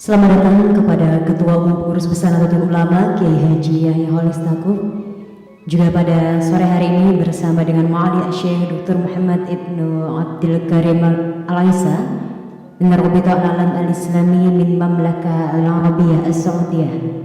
Selamat datang kepada Ketua Umum Pengurus Besar Nahdlatul Ulama Kiai-Haji Yahya Staquf. Juga pada sore hari ini bersama dengan Ma'ali Syekh Dr. Mohamad Ibnu Abdul Karim Al-Issa dan WITA Al-Islami min Mamlaka Al-Arabiyah As-Saudiyah.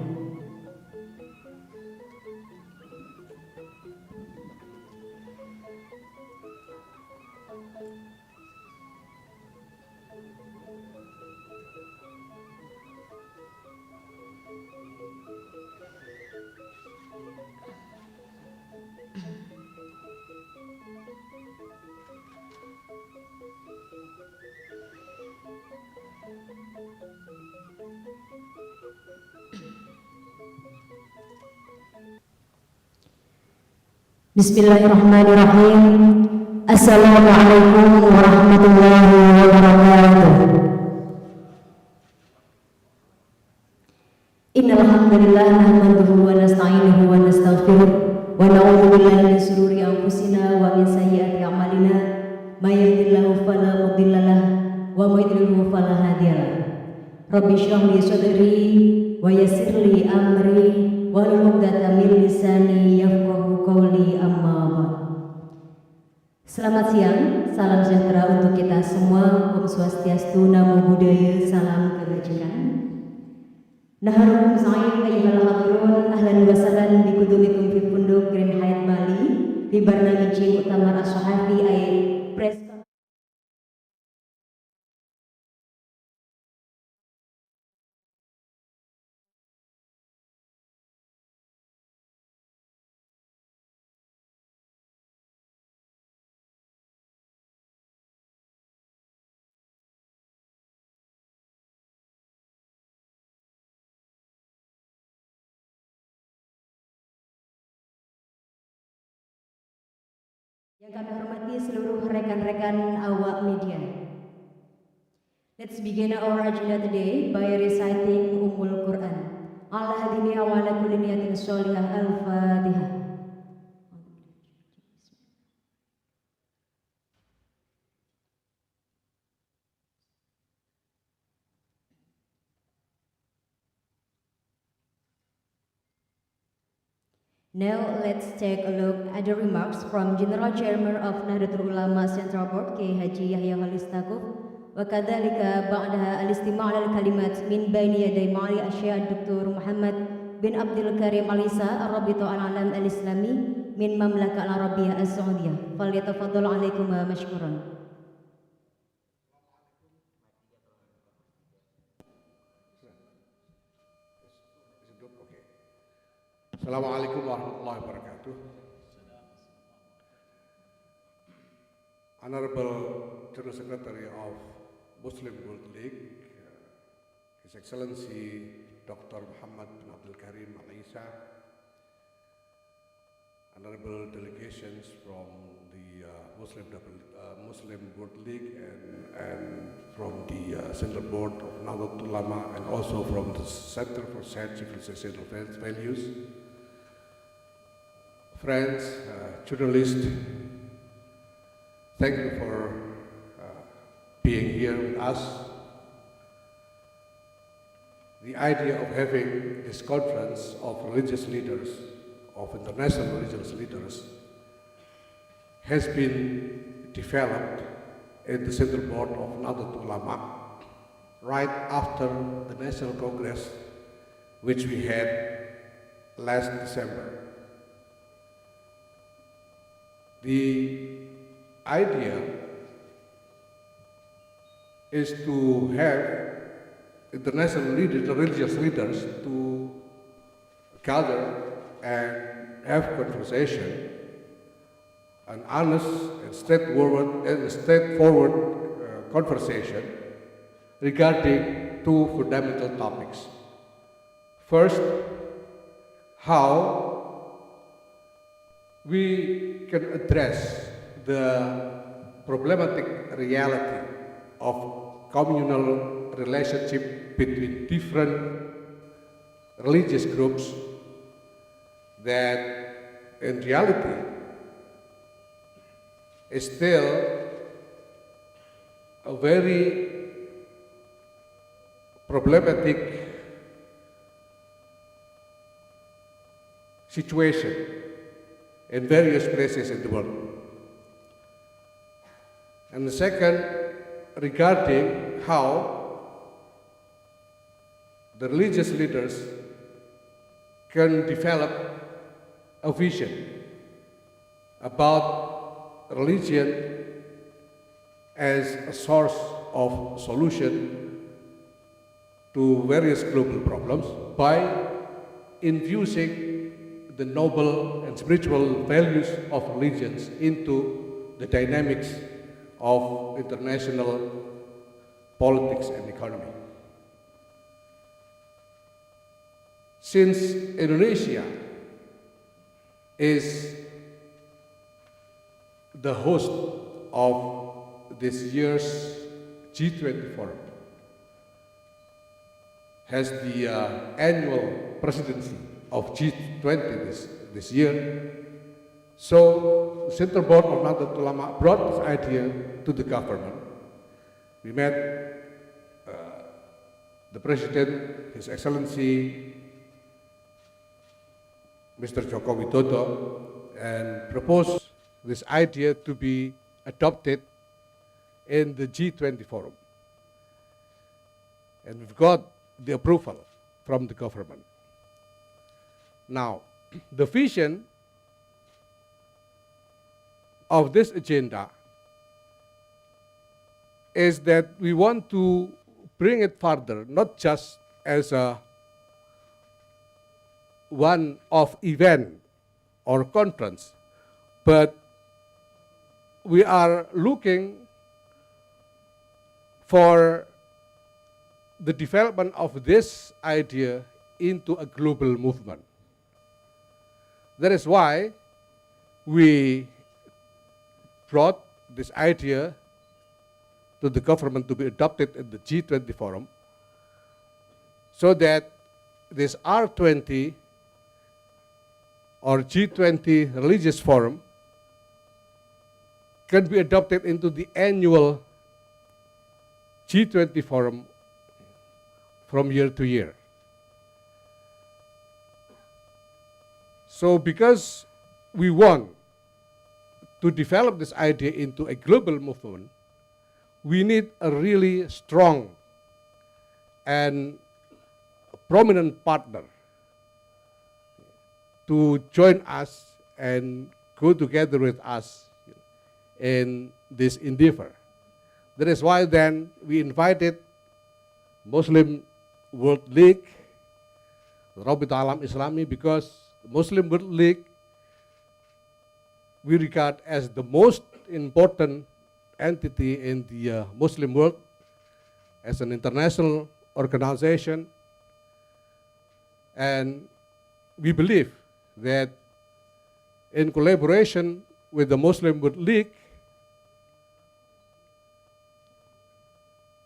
Bismillahirrahmanirrahim. Assalamualaikum warahmatullahi wabarakatuh. Innal hamdalillah nahmaduhu wa nasta'inuhu wa nastaghfiruh wa na'udzu billahi min shururi anfusina wa min sayyiati a'malina may yahdihillahu fala mudilla lahu wa may yudlilhu fala hadiya lahu. Rabbi shrah li sadri wa yassir li amri wahlul 'uqdatam min lisani yafqahu qawli amma ba'd. Selamat siang, salam sejahtera untuk kita semua. Om Swastiastu, Namo Buddhaya, salam kebajikan. Naharukum sa'id ayyuhal hadirun, ahlan wa sahlan bi qudumikum fi Untuk Hyatt Bali di barnamiji Muktamar As-Sahafi Press. Yang kami hormati seluruh rekan-rekan awak media. Let's begin our agenda today by reciting Ummul Quran. Ala hadiniya wa ala kulli niyatin sholihah. Al-Fatihah. Now let's take a look at the remarks from General Chairman of Nahdlatul Ulama Central Board Kiai-Haji Yahya Staquf wa kadzalika ba'daha al-istima' al-kalimat min baini yaday Ma'ali Syekh Dr. Mohamad bin Abdul Karim Al-Issa Ar-Rabita Al-Islami min Mamlaka Al-Arabiyah As-Saudiyah. Falyatafaddal 'alaikum mashkuran. Assalamualaikum warahmatullahi wabarakatuh. Honorable General Secretary of Muslim World League, His Excellency Dr. Mohamad bin Abdul Karim Al-Issa, honorable delegations from the Muslim World League and from the Central Board of Nahdlatul Ulama, and also from the Center for Shared Civilization Values. Friends, journalists, thank you for being here with us. The idea of having this conference of religious leaders, of international religious leaders, has been developed in the Central Board of Nahdlatul Ulama right after the National Congress which we had last December. The idea is to have international leaders, religious leaders, to gather and have conversation, an honest and straightforward conversation regarding two fundamental topics. First, how we can address the problematic reality of communal relationship between different religious groups that in reality is still a very problematic situation in various places in the world. And the second, regarding how the religious leaders can develop a vision about religion as a source of solution to various global problems by infusing the noble and spiritual values of religions into the dynamics of international politics and economy. Since Indonesia is the host of this year's G20 forum, has the annual presidency of G20 this year, so the Central Board of Nahdlatul brought this idea to the government. We met the President, His Excellency, Mr. Joko Widodo, and proposed this idea to be adopted in the G20 forum. And we've got the approval from the government. Now, the vision of this agenda is that we want to bring it further, not just as a one-off event or conference, but we are looking for the development of this idea into a global movement. That is why we brought this idea to the government to be adopted in the G20 forum, so that this R20 or G20 religious forum can be adopted into the annual G20 forum from year to year. So because we want to develop this idea into a global movement, we need a really strong and prominent partner to join us and go together with us in this endeavor. That is why then we invited Muslim World League, Rabita Alam Islami, because Muslim World League we regard as the most important entity in the Muslim world, as an international organization, and we believe that in collaboration with the Muslim World League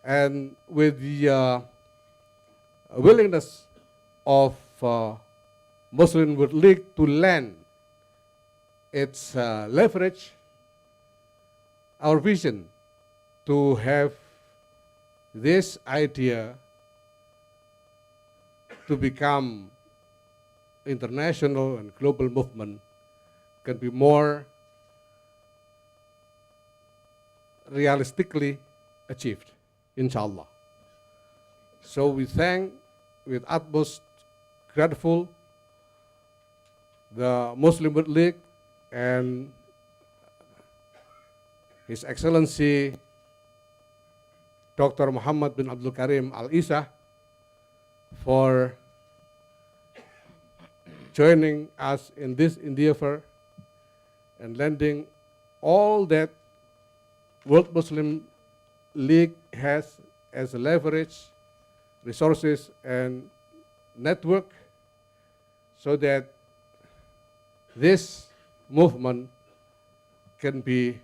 and with the willingness of Muslim World League to lend its leverage, our vision to have this idea to become international and global movement can be more realistically achieved, inshallah. So we thank with utmost grateful the Muslim World League and His Excellency Dr. Mohamad bin Abdul Karim Al-Issa for joining us in this endeavor and lending all that World Muslim League has as a leverage, resources, and network, so that this movement can be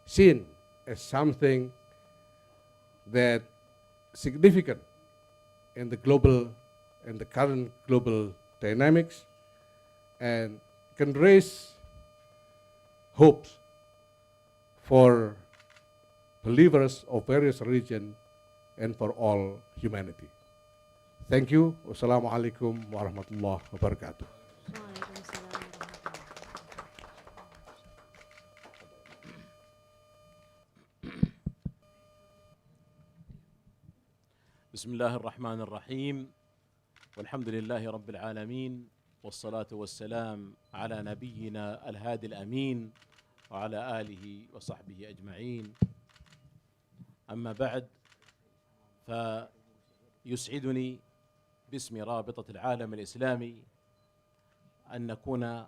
seen as something that significant in the global, in the current global dynamics, and can raise hopes for believers of various religions and for all humanity. Thank you. Wassalamualaikum warahmatullahi wabarakatuh. بسم الله الرحمن الرحيم والحمد لله رب العالمين والصلاة والسلام على نبينا الهادي الأمين وعلى آله وصحبه أجمعين. أما بعد، فيسعدني باسم رابطة العالم الإسلامي أن نكون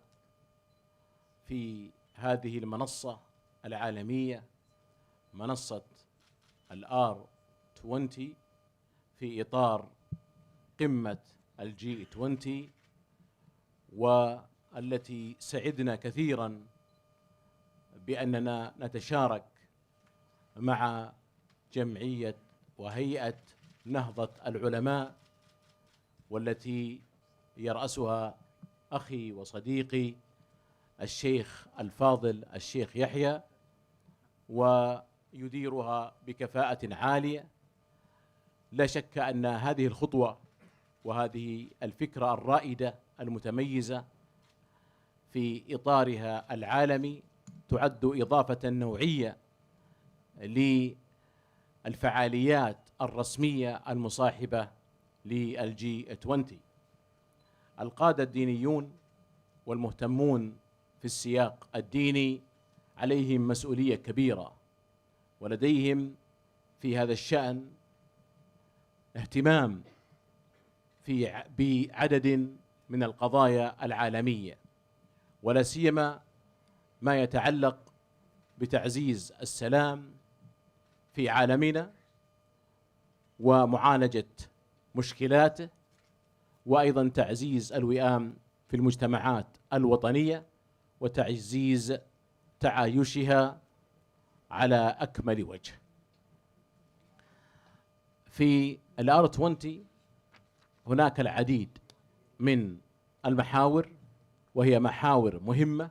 في هذه المنصة العالمية، منصة R20، في إطار قمة G20، والتي سعدنا كثيرا بأننا نتشارك مع جمعية وهيئة نهضة العلماء، والتي يرأسها أخي وصديقي الشيخ الفاضل الشيخ يحيى، ويديرها بكفاءة عالية. لا شك أن هذه الخطوة وهذه الفكرة الرائدة المتميزة في إطارها العالمي تعد إضافة نوعية للفعاليات الرسمية المصاحبة للG20. القادة الدينيون والمهتمون في السياق الديني عليهم مسؤولية كبيرة، ولديهم في هذا الشأن اهتمام بعدد من القضايا العالمية، ولا سيما ما يتعلق بتعزيز السلام في عالمنا ومعالجة مشكلاته، وأيضا تعزيز الوئام في المجتمعات الوطنية وتعزيز تعايشها على أكمل وجه. في R20 هناك العديد من المحاور، وهي محاور مهمة،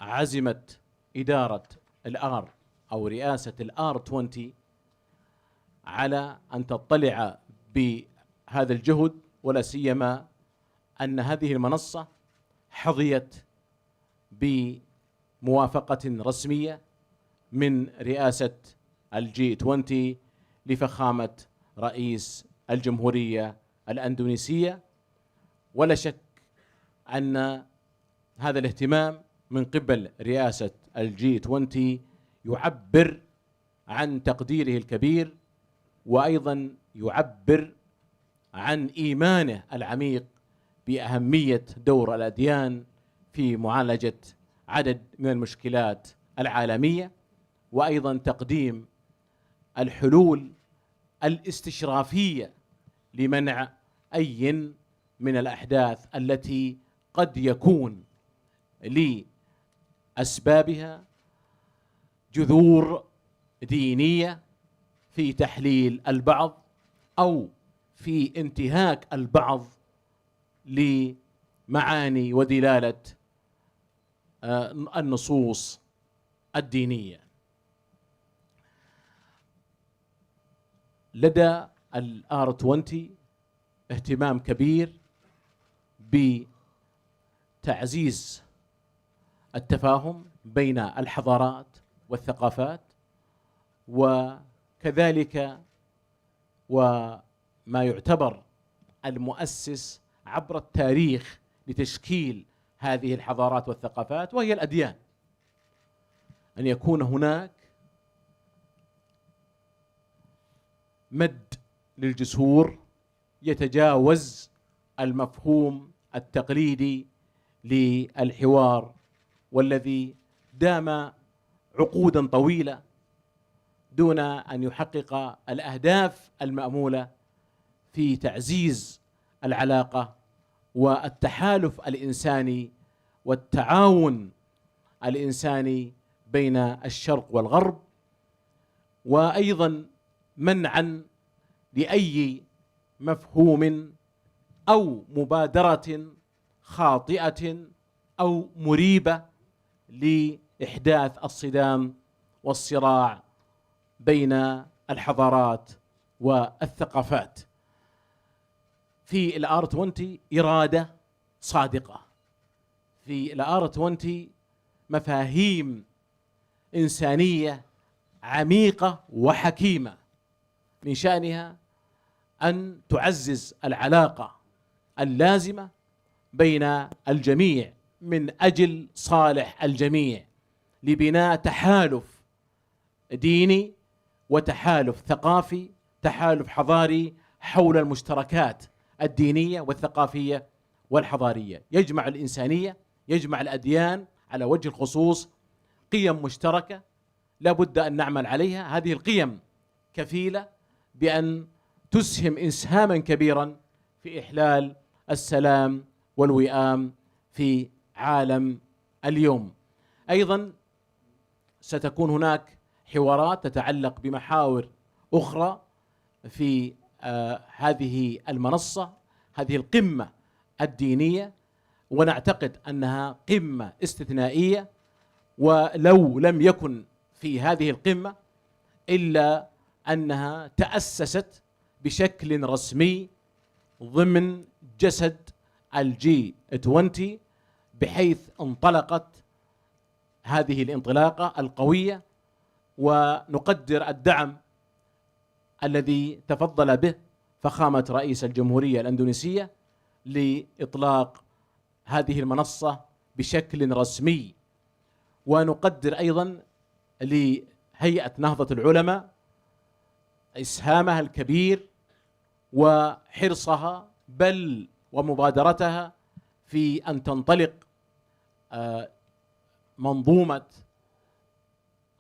وعزمت إدارة أو رئاسة R20 على أن تطلع بهذا الجهد، ولا سيما أن هذه المنصة حظيت بموافقة رسمية من رئاسة G20 لفخامة رئيس الجمهورية الأندونيسية. ولا شك أن هذا الاهتمام من قبل رئاسة G20 يعبر عن تقديره الكبير، وأيضا يعبر عن إيمانه العميق بأهمية دور الأديان في معالجة عدد من المشكلات العالمية، وأيضا تقديم الحلول الاستشرافية لمنع أي من الأحداث التي قد يكون لأسبابها جذور دينية في تحليل البعض أو في انتهاك البعض لمعاني ودلالة النصوص الدينية. لدى R20 اهتمام كبير بتعزيز التفاهم بين الحضارات والثقافات، وكذلك وما يعتبر المؤسس عبر التاريخ لتشكيل هذه الحضارات والثقافات، وهي الأديان، أن يكون هناك مد للجسور يتجاوز المفهوم التقليدي للحوار، والذي دام عقودا طويلة دون أن يحقق الأهداف المأمولة في تعزيز العلاقة والتحالف الإنساني والتعاون الإنساني بين الشرق والغرب، وأيضا منعا لأي مفهوم أو مبادرة خاطئة أو مريبة لإحداث الصدام والصراع بين الحضارات والثقافات. في الR20 إرادة صادقة، في الR20 مفاهيم إنسانية عميقة وحكيمة، من شأنها أن تعزز العلاقة اللازمة بين الجميع من أجل صالح الجميع، لبناء تحالف ديني وتحالف ثقافي، تحالف حضاري حول المشتركات الدينية والثقافية والحضارية، يجمع الإنسانية، يجمع الأديان على وجه الخصوص قيم مشتركة لا بد أن نعمل عليها. هذه القيم كفيلة بأن تسهم إسهاما كبيرا في إحلال السلام والوئام في عالم اليوم. أيضا ستكون هناك حوارات تتعلق بمحاور أخرى في هذه المنصة، هذه القمة الدينية، ونعتقد أنها قمة استثنائية، ولو لم يكن في هذه القمة إلا أنها تأسست بشكل رسمي ضمن جسد G20، بحيث انطلقت هذه الانطلاقة القوية، ونقدر الدعم الذي تفضل به فخامة رئيس الجمهورية الأندونيسية لإطلاق هذه المنصة بشكل رسمي. ونقدر أيضا لهيئة نهضة العلماء إسهامها الكبير وحرصها بل ومبادرتها في أن تنطلق منظومة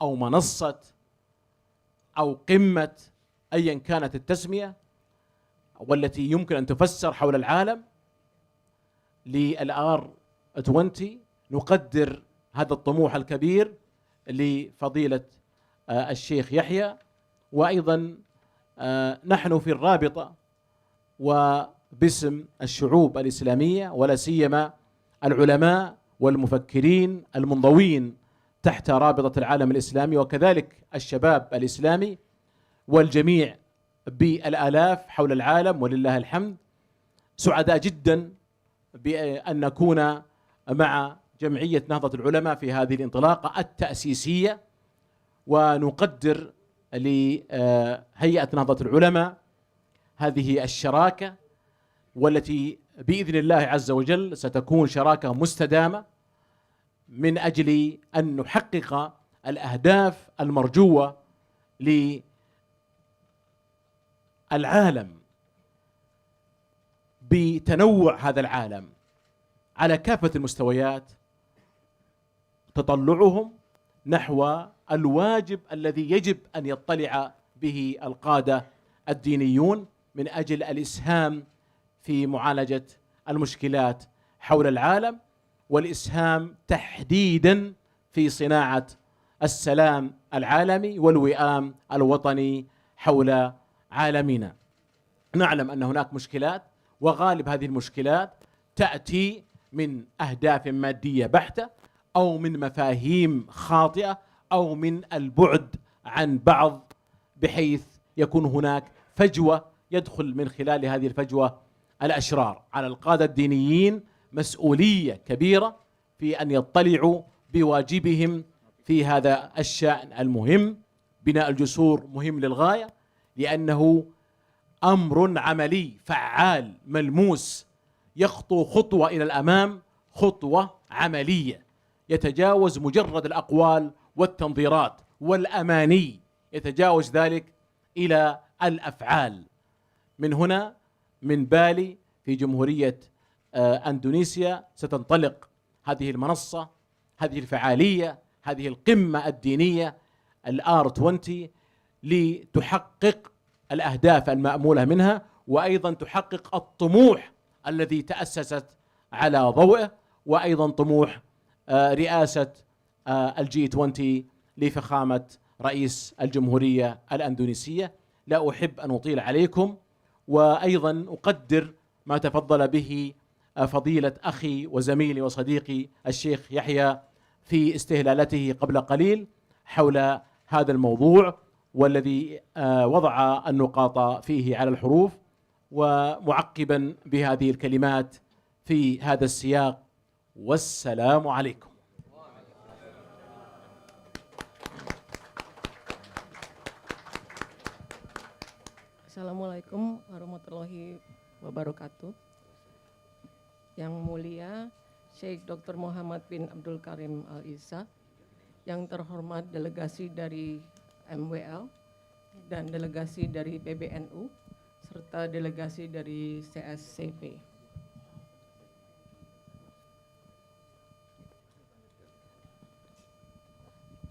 أو منصة أو قمة أيا كانت التسمية، والتي يمكن أن تفسر حول العالم للR20. نقدر هذا الطموح الكبير لفضيلة الشيخ يحيى، وأيضا نحن في الرابطة وباسم الشعوب الإسلامية ولا سيما العلماء والمفكرين المنضوين تحت رابطة العالم الإسلامي، وكذلك الشباب الإسلامي والجميع بالآلاف حول العالم ولله الحمد، سعداء جدا بأن نكون مع جمعية نهضة العلماء في هذه الانطلاقة التأسيسية. ونقدر لهيئة نهضة العلماء هذه الشراكة، والتي بإذن الله عز وجل ستكون شراكة مستدامة من أجل أن نحقق الأهداف المرجوة للعالم بتنوع هذا العالم على كافة المستويات، تطلعهم نحو الواجب الذي يجب أن يطلع به القادة الدينيون من أجل الإسهام في معالجة المشكلات حول العالم، والإسهام تحديدا في صناعة السلام العالمي والوئام الوطني حول عالمنا. نعلم أن هناك مشكلات، وغالب هذه المشكلات تأتي من أهداف مادية بحتة، أو من مفاهيم خاطئة، أو من البعد عن بعض، بحيث يكون هناك فجوة يدخل من خلال هذه الفجوة الأشرار. على القادة الدينيين مسؤولية كبيرة في أن يطلعوا بواجبهم في هذا الشأن المهم. بناء الجسور مهم للغاية، لأنه أمر عملي فعال ملموس، يخطو خطوة إلى الأمام، خطوة عملية يتجاوز مجرد الأقوال والتنظيرات والأماني، يتجاوز ذلك إلى الأفعال. من هنا من بالي في جمهورية أندونيسيا ستنطلق هذه المنصة، هذه الفعالية، هذه القمة الدينية الR20 لتحقق الأهداف المأمولة منها، وأيضا تحقق الطموح الذي تأسست على ضوئه، وأيضا طموح رئاسة G20 لفخامة رئيس الجمهورية الأندونيسية. لا أحب أن أطيل عليكم، وأيضا أقدر ما تفضل به فضيلة أخي وزميلي وصديقي الشيخ يحيى في استهلالته قبل قليل حول هذا الموضوع، والذي وضع النقاط فيه على الحروف، ومعقبا بهذه الكلمات في هذا السياق: والسلام عليكم. Assalamualaikum warahmatullahi wabarakatuh. Yang mulia Syekh Dr. Mohamad bin Abdul Karim Al-Issa, yang terhormat delegasi dari MWL dan delegasi dari PBNU, serta delegasi dari CSCP.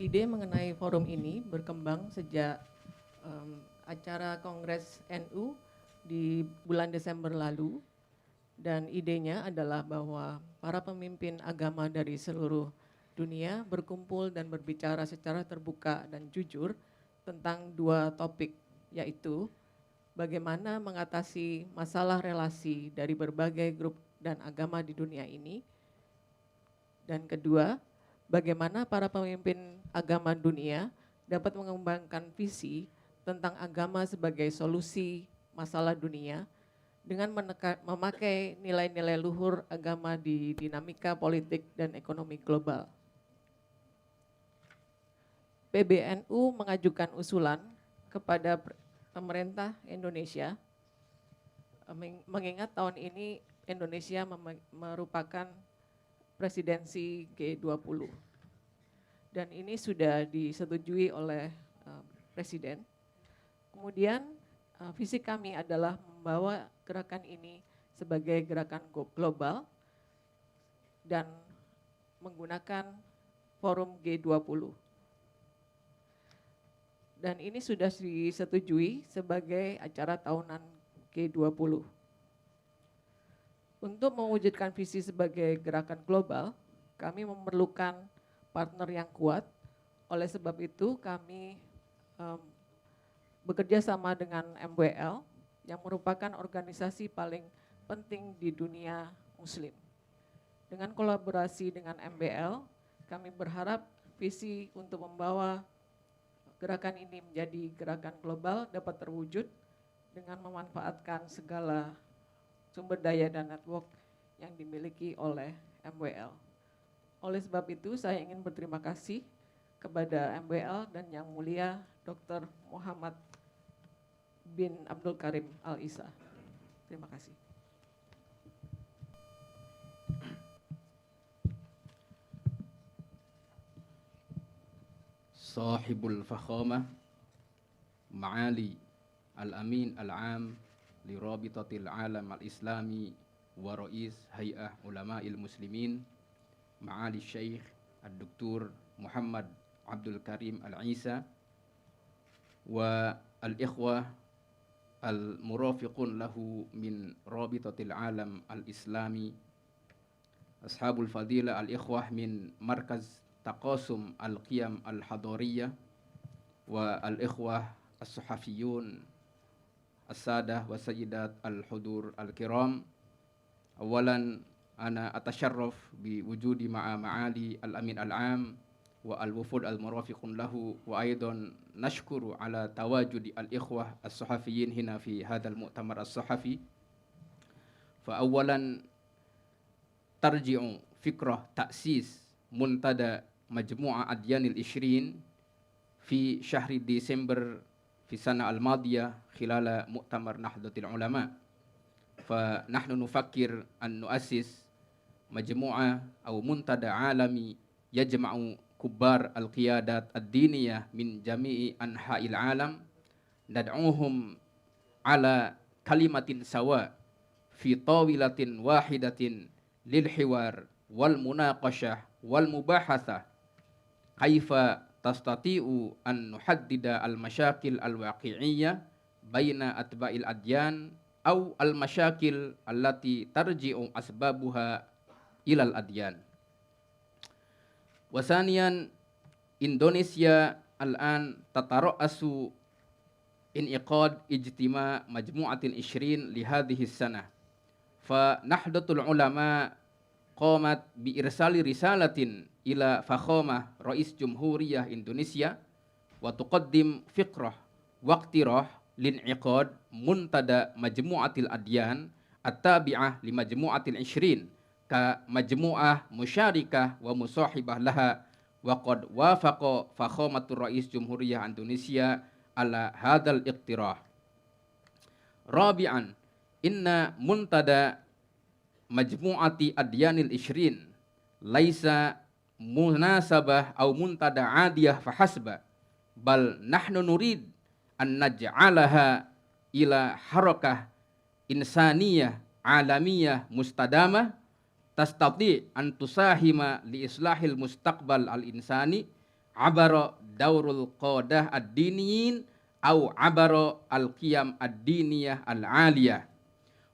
Ide mengenai forum ini berkembang sejak acara Kongres NU di bulan Desember lalu, dan idenya adalah bahwa para pemimpin agama dari seluruh dunia berkumpul dan berbicara secara terbuka dan jujur tentang dua topik, yaitu bagaimana mengatasi masalah relasi dari berbagai grup dan agama di dunia ini, dan kedua, bagaimana para pemimpin agama dunia dapat mengembangkan visi tentang agama sebagai solusi masalah dunia dengan memakai nilai-nilai luhur agama di dinamika politik dan ekonomi global. PBNU mengajukan usulan kepada pemerintah Indonesia, mengingat tahun ini Indonesia merupakan presidensi G20, dan ini sudah disetujui oleh Presiden. Kemudian visi kami adalah membawa gerakan ini sebagai gerakan global dan menggunakan forum G20. Dan ini sudah disetujui sebagai acara tahunan G20. Untuk mewujudkan visi sebagai gerakan global, kami memerlukan partner yang kuat. Oleh sebab itu kami bekerja sama dengan MWL yang merupakan organisasi paling penting di dunia muslim. Dengan kolaborasi dengan MWL, kami berharap visi untuk membawa gerakan ini menjadi gerakan global dapat terwujud dengan memanfaatkan segala sumber daya dan network yang dimiliki oleh MWL. Oleh sebab itu saya ingin berterima kasih kepada MWL dan Yang Mulia Dr. Mohamad bin Abdul Karim Al-Issa. Terima kasih. Sahibul Fakhamah Ma'ali Al-Amin Al-Am li Rabitatil Alam Al-Islami wa Rais Hay'ah Ulama'il Muslimin Ma'ali Syekh Ad-Doktor Mohamad Abdul Karim Al-Issa wa al-ikhwah al-murafiqun lahu min Rabitatil Alam Al-Islami, ashabul fadilah al-ikhwah min Markaz Taqasum Al-Qiyam Al-Hadariyah, wa al-ikhwah as-suhafiyun as-sadah wa sayyidat al-hudur al-kiram. Awalan ana atasharraf bi wujudi ma'a ma'ali al-amin al-am wa al-wufud al-murafiqun lahu, wa aidan nashkuru ala tawajudi al-ikhwah as-suhafiyin hina fi hadzal mu'tamar as-suhafi. Fa awalan tarji'u fikrah ta'sis muntada majmu'ah adyanil ishrin fi syahri Desember fi sana al-madiyah khilala mu'tamar Nahdlatul Ulama. Fa nahnu nufakkir an nuassis majmu'ah aw muntada alami yajma'u kubbar al-qiyadat ad-diniyah min jami'i anha'il alam, nad'uhum ala kalimatin sawa fi tawilatin wahidatin lil hiwar wal munaqashah wal mubahathah kaifa tastati'u an nuhaddida al masyakil al waqi'iyyah baina atba'il adyan aw al masyakil allati tarji'u asbabuha ilal adyan. Wasanian, Indonesia al-an tatara'asu in'iqad ijtima' majmu'atin ishrin li hadhihi sanah. Fa Nahdlatul Ulama qamat bi irsali risalatin ila fakhamah Rais Jumhuriyah Indonesia wa tuqaddim fiqrah waqtirah lin'iqad muntada majmu'atil adyan at-tabi'ah li majmu'atil 20 ka majmu'ah musyarikah wa musahibah laha wa qad wafaqa fakhamatur rais Jumhuriyah Indonesia ala hadzal iqtirah. Rabi'an, inna muntada majmu'ati adyanil 20 laisa munasabah au muntada adiyah fahasba bal nahnu nurid an naj'alaha ila harakah insaniyah alamiyah mustadamah tastati an tusahima li islahil mustaqbal al insani abara daurul qadah ad-diniyin au abara al qiyam ad-diniyah al aliyah.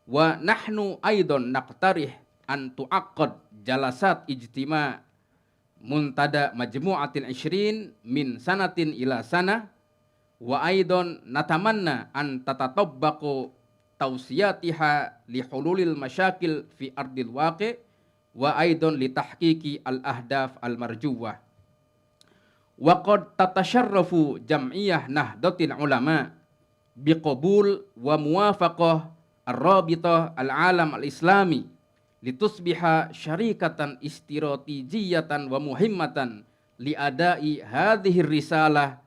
Wa nahnu aidan naqtarih an tu'aqqad jalasat ijtima' muntada majmu'atil 20 min sanatin ila sana wa aidan natamanna an tatatabbaqu tawsiyatiha li hululil masyakil fi ardil waqi' wa aidan li tahqiqi al ahdaf al marjuwah. Wa qad tatasharrafu jam'iyah Nahdlatul Ulama biqabul wa muwafaqah ar-rabitah al-alam al-islami litusbiha syarikatan istiratijiyatan wa muhimmatan li adai hadhihi risalah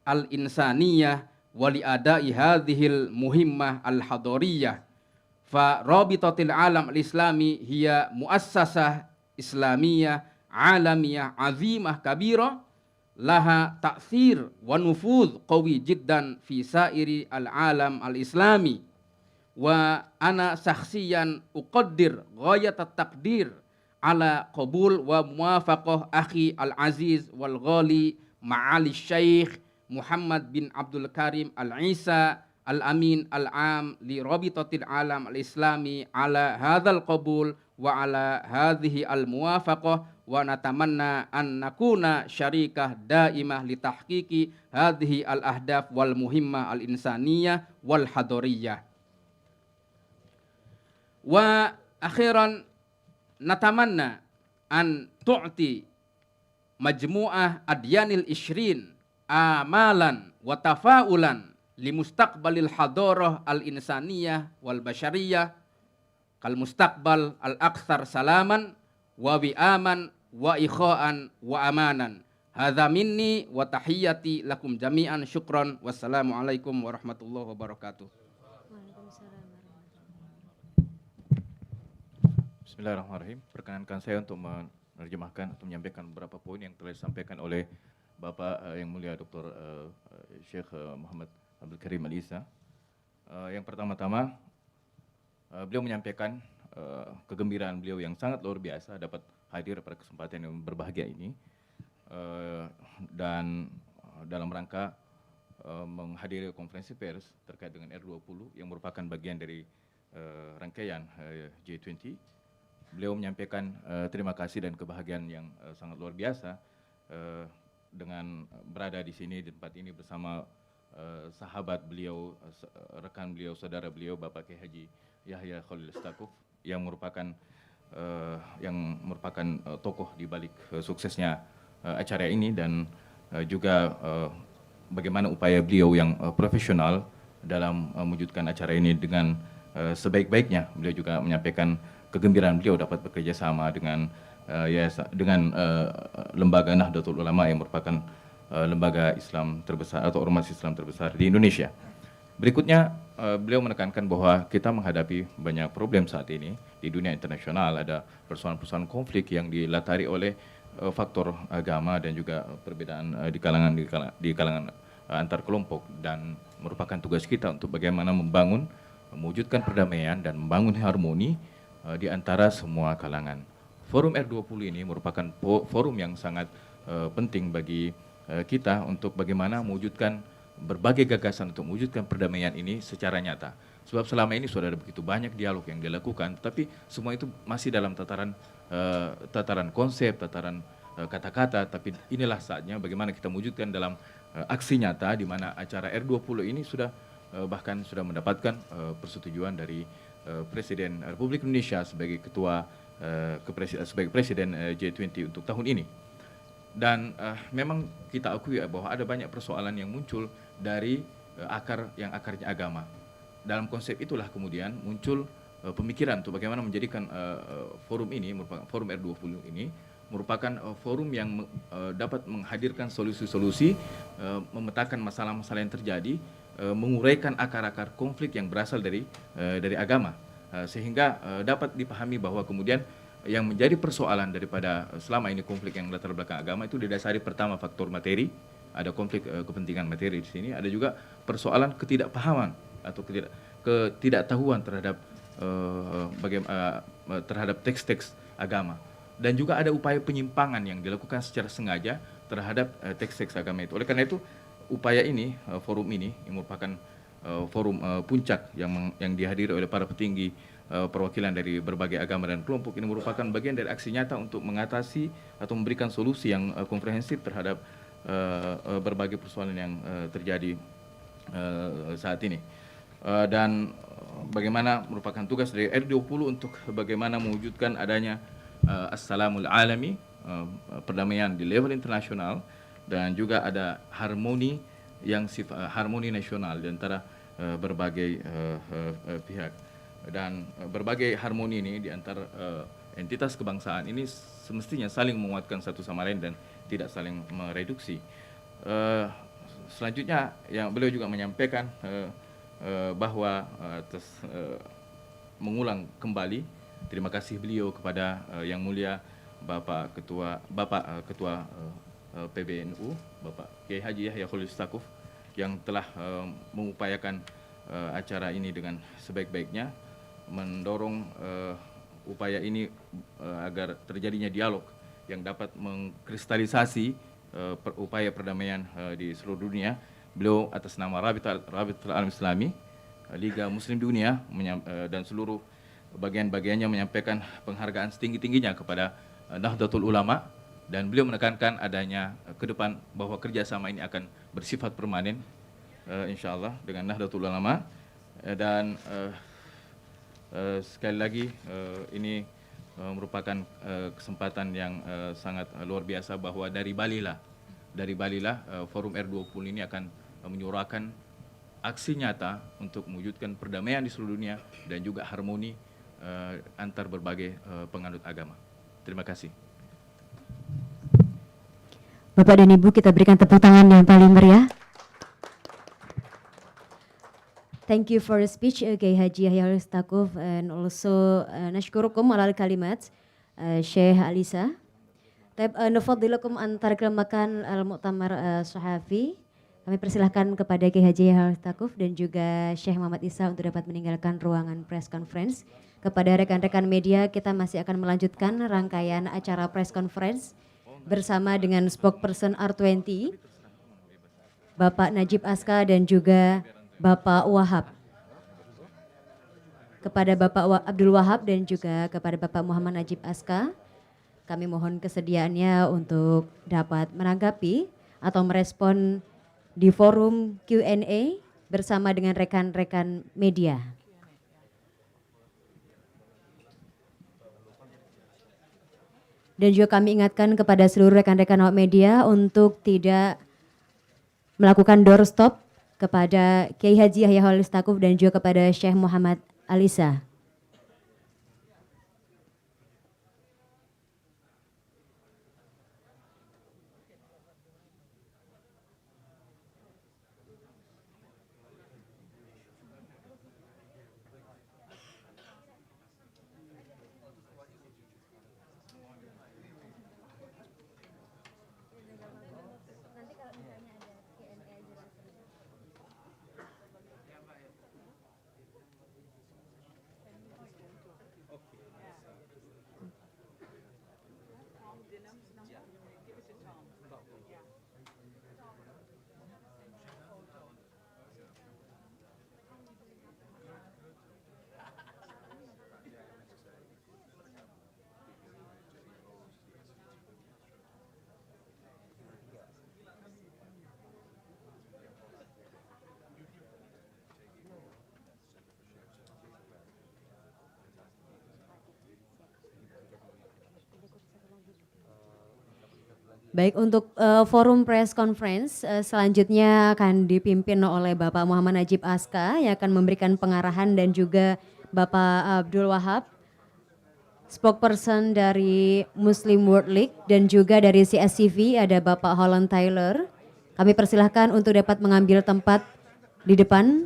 al-insaniyah wa li adai hadhil muhimmah al-hadariyah. Fa rabitatil alam al-islami hiya muassasah islamiyah alamiyah azimah kabira laha ta'thir wa nufudh qawi jiddan fi sairi al-alam al-islami. Wa ana sakhsiyan uqaddir ghayat at-taqdir ala qabul wa muwafaqah akhi al-aziz wal ghali ma'ali syekh Mohamad bin Abdul Karim Al-Issa Al-Amin Al-Am li Rabitatil Alam Al-Islami ala hadzal qabul wa ala hadhihi al-muwafaqah wa natamanna an nakuna syarikah daimah li tahqiqi hadhihi al-ahdaf wal muhimmah al-insaniyah wal hadariyah. Wa akhiran natamanna an tu'ti majmu'ah adyanil 20 amalan wa tafaulan li mustaqbalil hadarah al-insaniyah wal bashariyah kal mustaqbal al-aktsar salaman wa wi'aman wa ikha'an wa amanan. Hadza minni wa tahiyyati lakum jami'an syukran. Wassalamu alaikum warahmatullahi wabarakatuh. Bismillahirrahmanirrahim. Perkenankan saya untuk menerjemahkan atau menyampaikan beberapa poin yang telah disampaikan oleh Bapak yang mulia Dr. Syekh Mohamad Abdul Karim Al-Issa. Yang pertama-tama beliau menyampaikan kegembiraan beliau yang sangat luar biasa dapat hadir pada kesempatan yang berbahagia ini dan dalam rangka menghadiri konferensi pers terkait dengan R20 yang merupakan bagian dari rangkaian G20. Beliau menyampaikan terima kasih dan kebahagiaan yang sangat luar biasa dengan berada di sini di tempat ini bersama sahabat beliau, rekan beliau, saudara beliau, Bapak Kiai Haji Yahya Cholil Staquf yang merupakan tokoh di balik suksesnya acara ini dan juga bagaimana upaya beliau yang profesional dalam mewujudkan acara ini dengan sebaik-baiknya. Beliau juga menyampaikan kegembiraan beliau dapat bekerja sama dengan lembaga Nahdlatul Ulama yang merupakan lembaga Islam terbesar atau ormas Islam terbesar di Indonesia. Berikutnya beliau menekankan bahwa kita menghadapi banyak problem saat ini di dunia internasional. Ada persoalan-persoalan konflik yang dilatari oleh faktor agama dan juga perbedaan di kalangan antar kelompok, dan merupakan tugas kita untuk bagaimana mewujudkan perdamaian dan membangun harmoni di antara semua kalangan. Forum R20 ini merupakan forum yang sangat penting bagi kita untuk bagaimana mewujudkan berbagai gagasan untuk mewujudkan perdamaian ini secara nyata. Sebab selama ini sudah ada begitu banyak dialog yang dilakukan, tapi semua itu masih dalam tataran konsep, tataran kata-kata, tapi inilah saatnya bagaimana kita mewujudkan dalam aksi nyata di mana acara R20 ini sudah bahkan sudah mendapatkan persetujuan dari Presiden Republik Indonesia sebagai Ketua sebagai Presiden G20 untuk tahun ini. Dan memang kita akui bahwa ada banyak persoalan yang muncul dari akarnya agama. Dalam konsep itulah kemudian muncul pemikiran untuk bagaimana menjadikan forum ini, merupakan forum R20 ini merupakan forum yang dapat menghadirkan solusi-solusi, memetakan masalah-masalah yang terjadi, menguraikan akar-akar konflik yang berasal dari agama, sehingga dapat dipahami bahwa kemudian yang menjadi persoalan daripada selama ini konflik yang latar belakang agama itu didasari pertama faktor materi, ada konflik kepentingan materi di sini, ada juga persoalan ketidakpahaman atau ketidaktahuan terhadap terhadap teks-teks agama, dan juga ada upaya penyimpangan yang dilakukan secara sengaja terhadap teks-teks agama itu. Oleh karena itu upaya ini, forum ini yang merupakan forum puncak yang dihadiri oleh para petinggi perwakilan dari berbagai agama dan kelompok, ini merupakan bagian dari aksi nyata untuk mengatasi atau memberikan solusi yang komprehensif terhadap berbagai persoalan yang terjadi saat ini. Dan bagaimana merupakan tugas dari R20 untuk bagaimana mewujudkan adanya Assalamul Alami, perdamaian di level internasional, dan juga ada harmoni harmoni nasional di antara berbagai pihak. Dan berbagai harmoni ini di antara entitas kebangsaan ini semestinya saling menguatkan satu sama lain dan tidak saling mereduksi. Selanjutnya yang beliau juga menyampaikan bahwa atas mengulang kembali terima kasih beliau kepada Yang Mulia Bapak Ketua PBNU, Bapak Kiai Haji Yahya Staquf, yang telah mengupayakan acara ini dengan sebaik-baiknya, mendorong upaya ini agar terjadinya dialog yang dapat mengkristalisasi upaya perdamaian di seluruh dunia. Beliau atas nama Nahdlatul Alam Islami, Liga Muslim Dunia, dan seluruh bagian-bagiannya menyampaikan penghargaan setinggi-tingginya kepada Nahdlatul Ulama, dan beliau menekankan adanya ke depan bahwa kerjasama ini akan bersifat permanen, insyaallah dengan Nahdlatul Ulama. Dan sekali lagi ini merupakan kesempatan yang sangat luar biasa bahwa dari Bali lah forum R20 ini akan menyuarakan aksi nyata untuk mewujudkan perdamaian di seluruh dunia dan juga harmoni antar berbagai penganut agama. Terima kasih. Bapak dan Ibu, kita berikan tepuk tangan yang paling meriah. Thank you for the speech, Kiai Haji Yahya Staquf, and also nashkurukum alal kalimat, Syekh Al-Issa. Nufaddilakum antar kelemakan al-mu'tamar sahafi. Kami persilahkan kepada Kiai Haji Yahya Staquf dan juga Syekh Muhammad Issa untuk dapat meninggalkan ruangan press conference. Kepada rekan-rekan media, kita masih akan melanjutkan rangkaian acara press conference bersama dengan spokesperson R20, Bapak Najib Aska dan juga Bapak Wahab. Kepada Bapak Abdul Wahab dan juga kepada Bapak Muhammad Najib Aska, kami mohon kesediaannya untuk dapat menanggapi atau merespon di forum Q&A bersama dengan rekan-rekan media. Dan juga kami ingatkan kepada seluruh rekan-rekan awak media untuk tidak melakukan doorstop kepada Kiai Haji Yahya Staquf dan juga kepada Syekh Muhammad Al-Issa. Baik, untuk forum press conference selanjutnya akan dipimpin oleh Bapak Muhammad Najib Aska yang akan memberikan pengarahan dan juga Bapak Abdul Wahab, spokesperson dari Muslim World League, dan juga dari CSCV ada Bapak Holland Tyler. Kami persilahkan untuk dapat mengambil tempat di depan.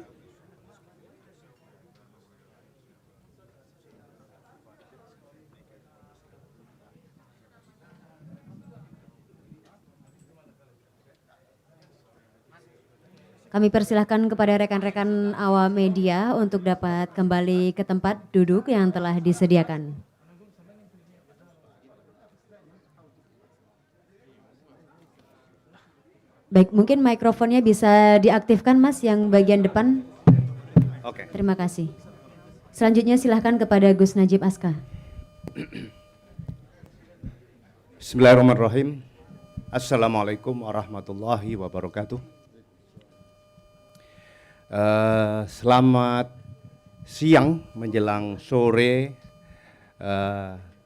Kami persilahkan kepada rekan-rekan awam media untuk dapat kembali ke tempat duduk yang telah disediakan. Baik, mungkin mikrofonnya bisa diaktifkan Mas yang bagian depan. Oke. Terima kasih. Selanjutnya silahkan kepada Gus Najib Aska. Bismillahirrahmanirrahim. Assalamualaikum warahmatullahi wabarakatuh. Selamat siang menjelang sore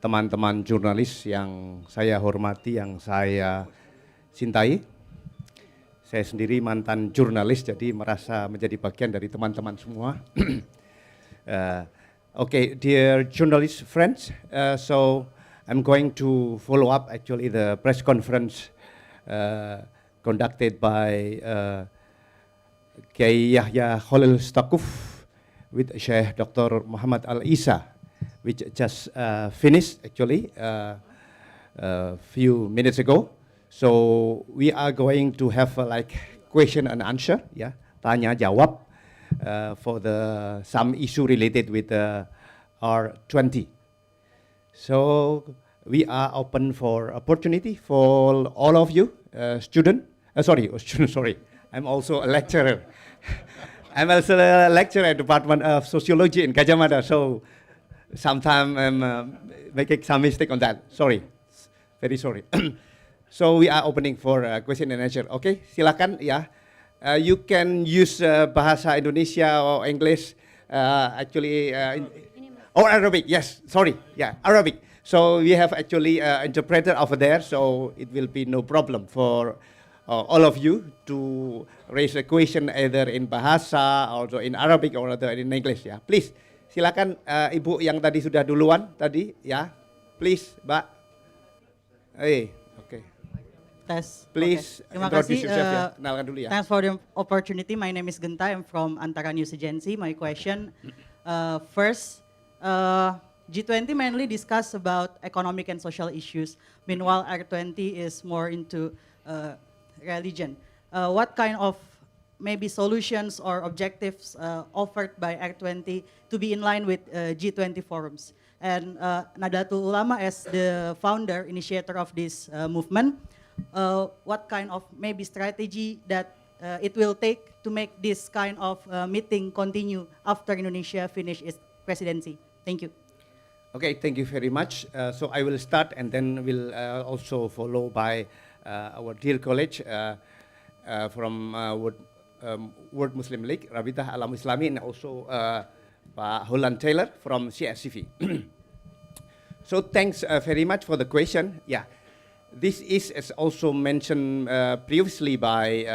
teman-teman jurnalis yang saya hormati, yang saya cintai. Saya sendiri mantan jurnalis, jadi merasa menjadi bagian dari teman-teman semua. Okay, dear journalist friends, so I'm going to follow up actually the press conference conducted by Yahya Cholil Staquf with Sheikh Dr. Mohamad Al-Issa, which just finished actually a few minutes ago. So we are going to have like question and answer, yeah, tanya jawab for the some issue related with R20. So we are open for opportunity for all of you, student. Sorry. I'm also a lecturer. I'm also a lecturer at Department of Sociology in Gajah Mada, so sometimes I'm making some mistake on that. Sorry, very sorry. So we are opening for question and answer. Okay, silakan ya. You can use bahasa Indonesia or English, actually, or Arabic. Yes, sorry, yeah, Arabic. So we have actually interpreter over there, so it will be no problem for all of you to raise a question either in bahasa or in Arabic or in English ya. Please, silakan Ibu yang tadi sudah duluan tadi ya. Please, Mbak. Oke. Tes. Please, okay. Terima introduce kasih. yourself ya. Kenalkan dulu ya. Thanks for the opportunity. My name is Genta. I'm from Antara News Agency. My question, first, G20 mainly discuss about economic and social issues. Meanwhile, R20 is more into religion. What kind of maybe solutions or objectives offered by R20 to be in line with G20 forums? And Nahdlatul Ulama as the founder, initiator of this movement, what kind of maybe strategy that it will take to make this kind of meeting continue after Indonesia finish its presidency? Thank you. Okay, thank you very much. So I will start and then we'll also follow by our dear college from World Muslim League, Rabitah Alam Islami, and also Pak Holland Taylor from CSCV. So thanks very much for the question. Yeah, this is as also mentioned previously by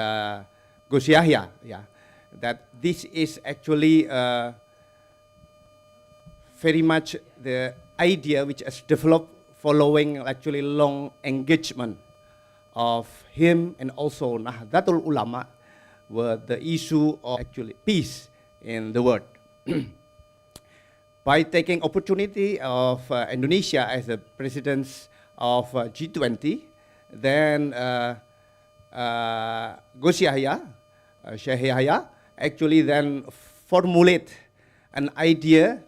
Gus Yahya, yeah, that this is actually very much the idea which is developed following actually long engagement of him and also Nahdlatul Ulama with the issue of actually peace in the world. By taking opportunity of Indonesia as the president of G20, then Gus Yahya, Sheikh Yahya, actually then formulate an idea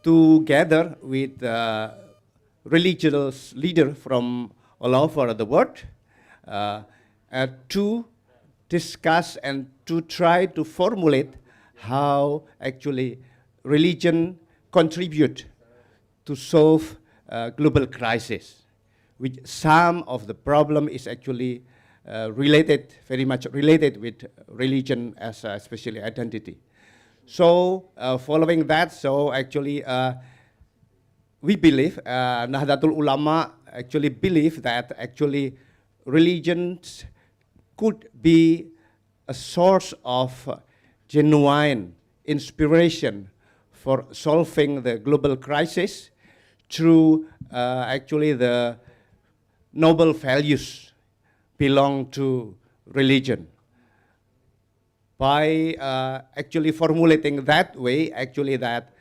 together with religious leader from all over the world to discuss and to try to formulate how actually religion contribute to solve global crisis, which some of the problem is actually related, very much related with religion as especially identity. So following that, so actually we believe, Nahdlatul Ulama actually believe that actually religions could be a source of genuine inspiration for solving the global crisis through actually the noble values belong to religion. By actually formulating that way, actually that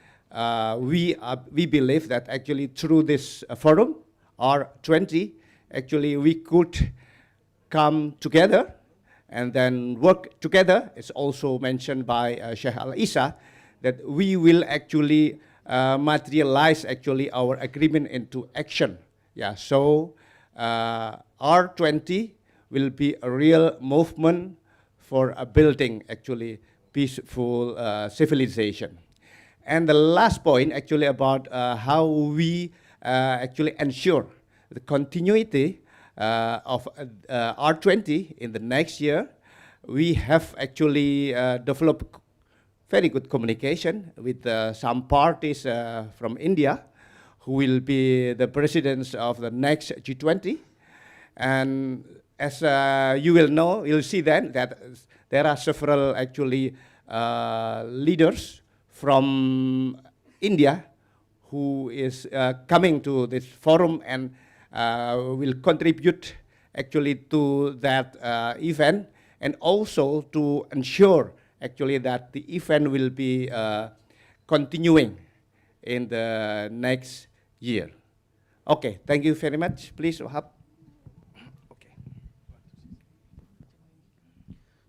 we believe that actually through this forum, R20, actually we could come together and then work together. It's also mentioned by Sheikh Al-Issa that we will actually materialize actually our agreement into action. Yeah, so R20 will be a real movement for building actually peaceful civilization. And the last point actually about how we actually ensure the continuity of R20 in the next year. We have actually developed very good communication with some parties from India who will be the presidents of the next G20. And as you will know, you'll see then that there are several actually leaders from India who is coming to this forum and will contribute actually to that event, and also to ensure actually that the event will be continuing in the next year. Okay, thank you very much. Please, Wahab. Okay.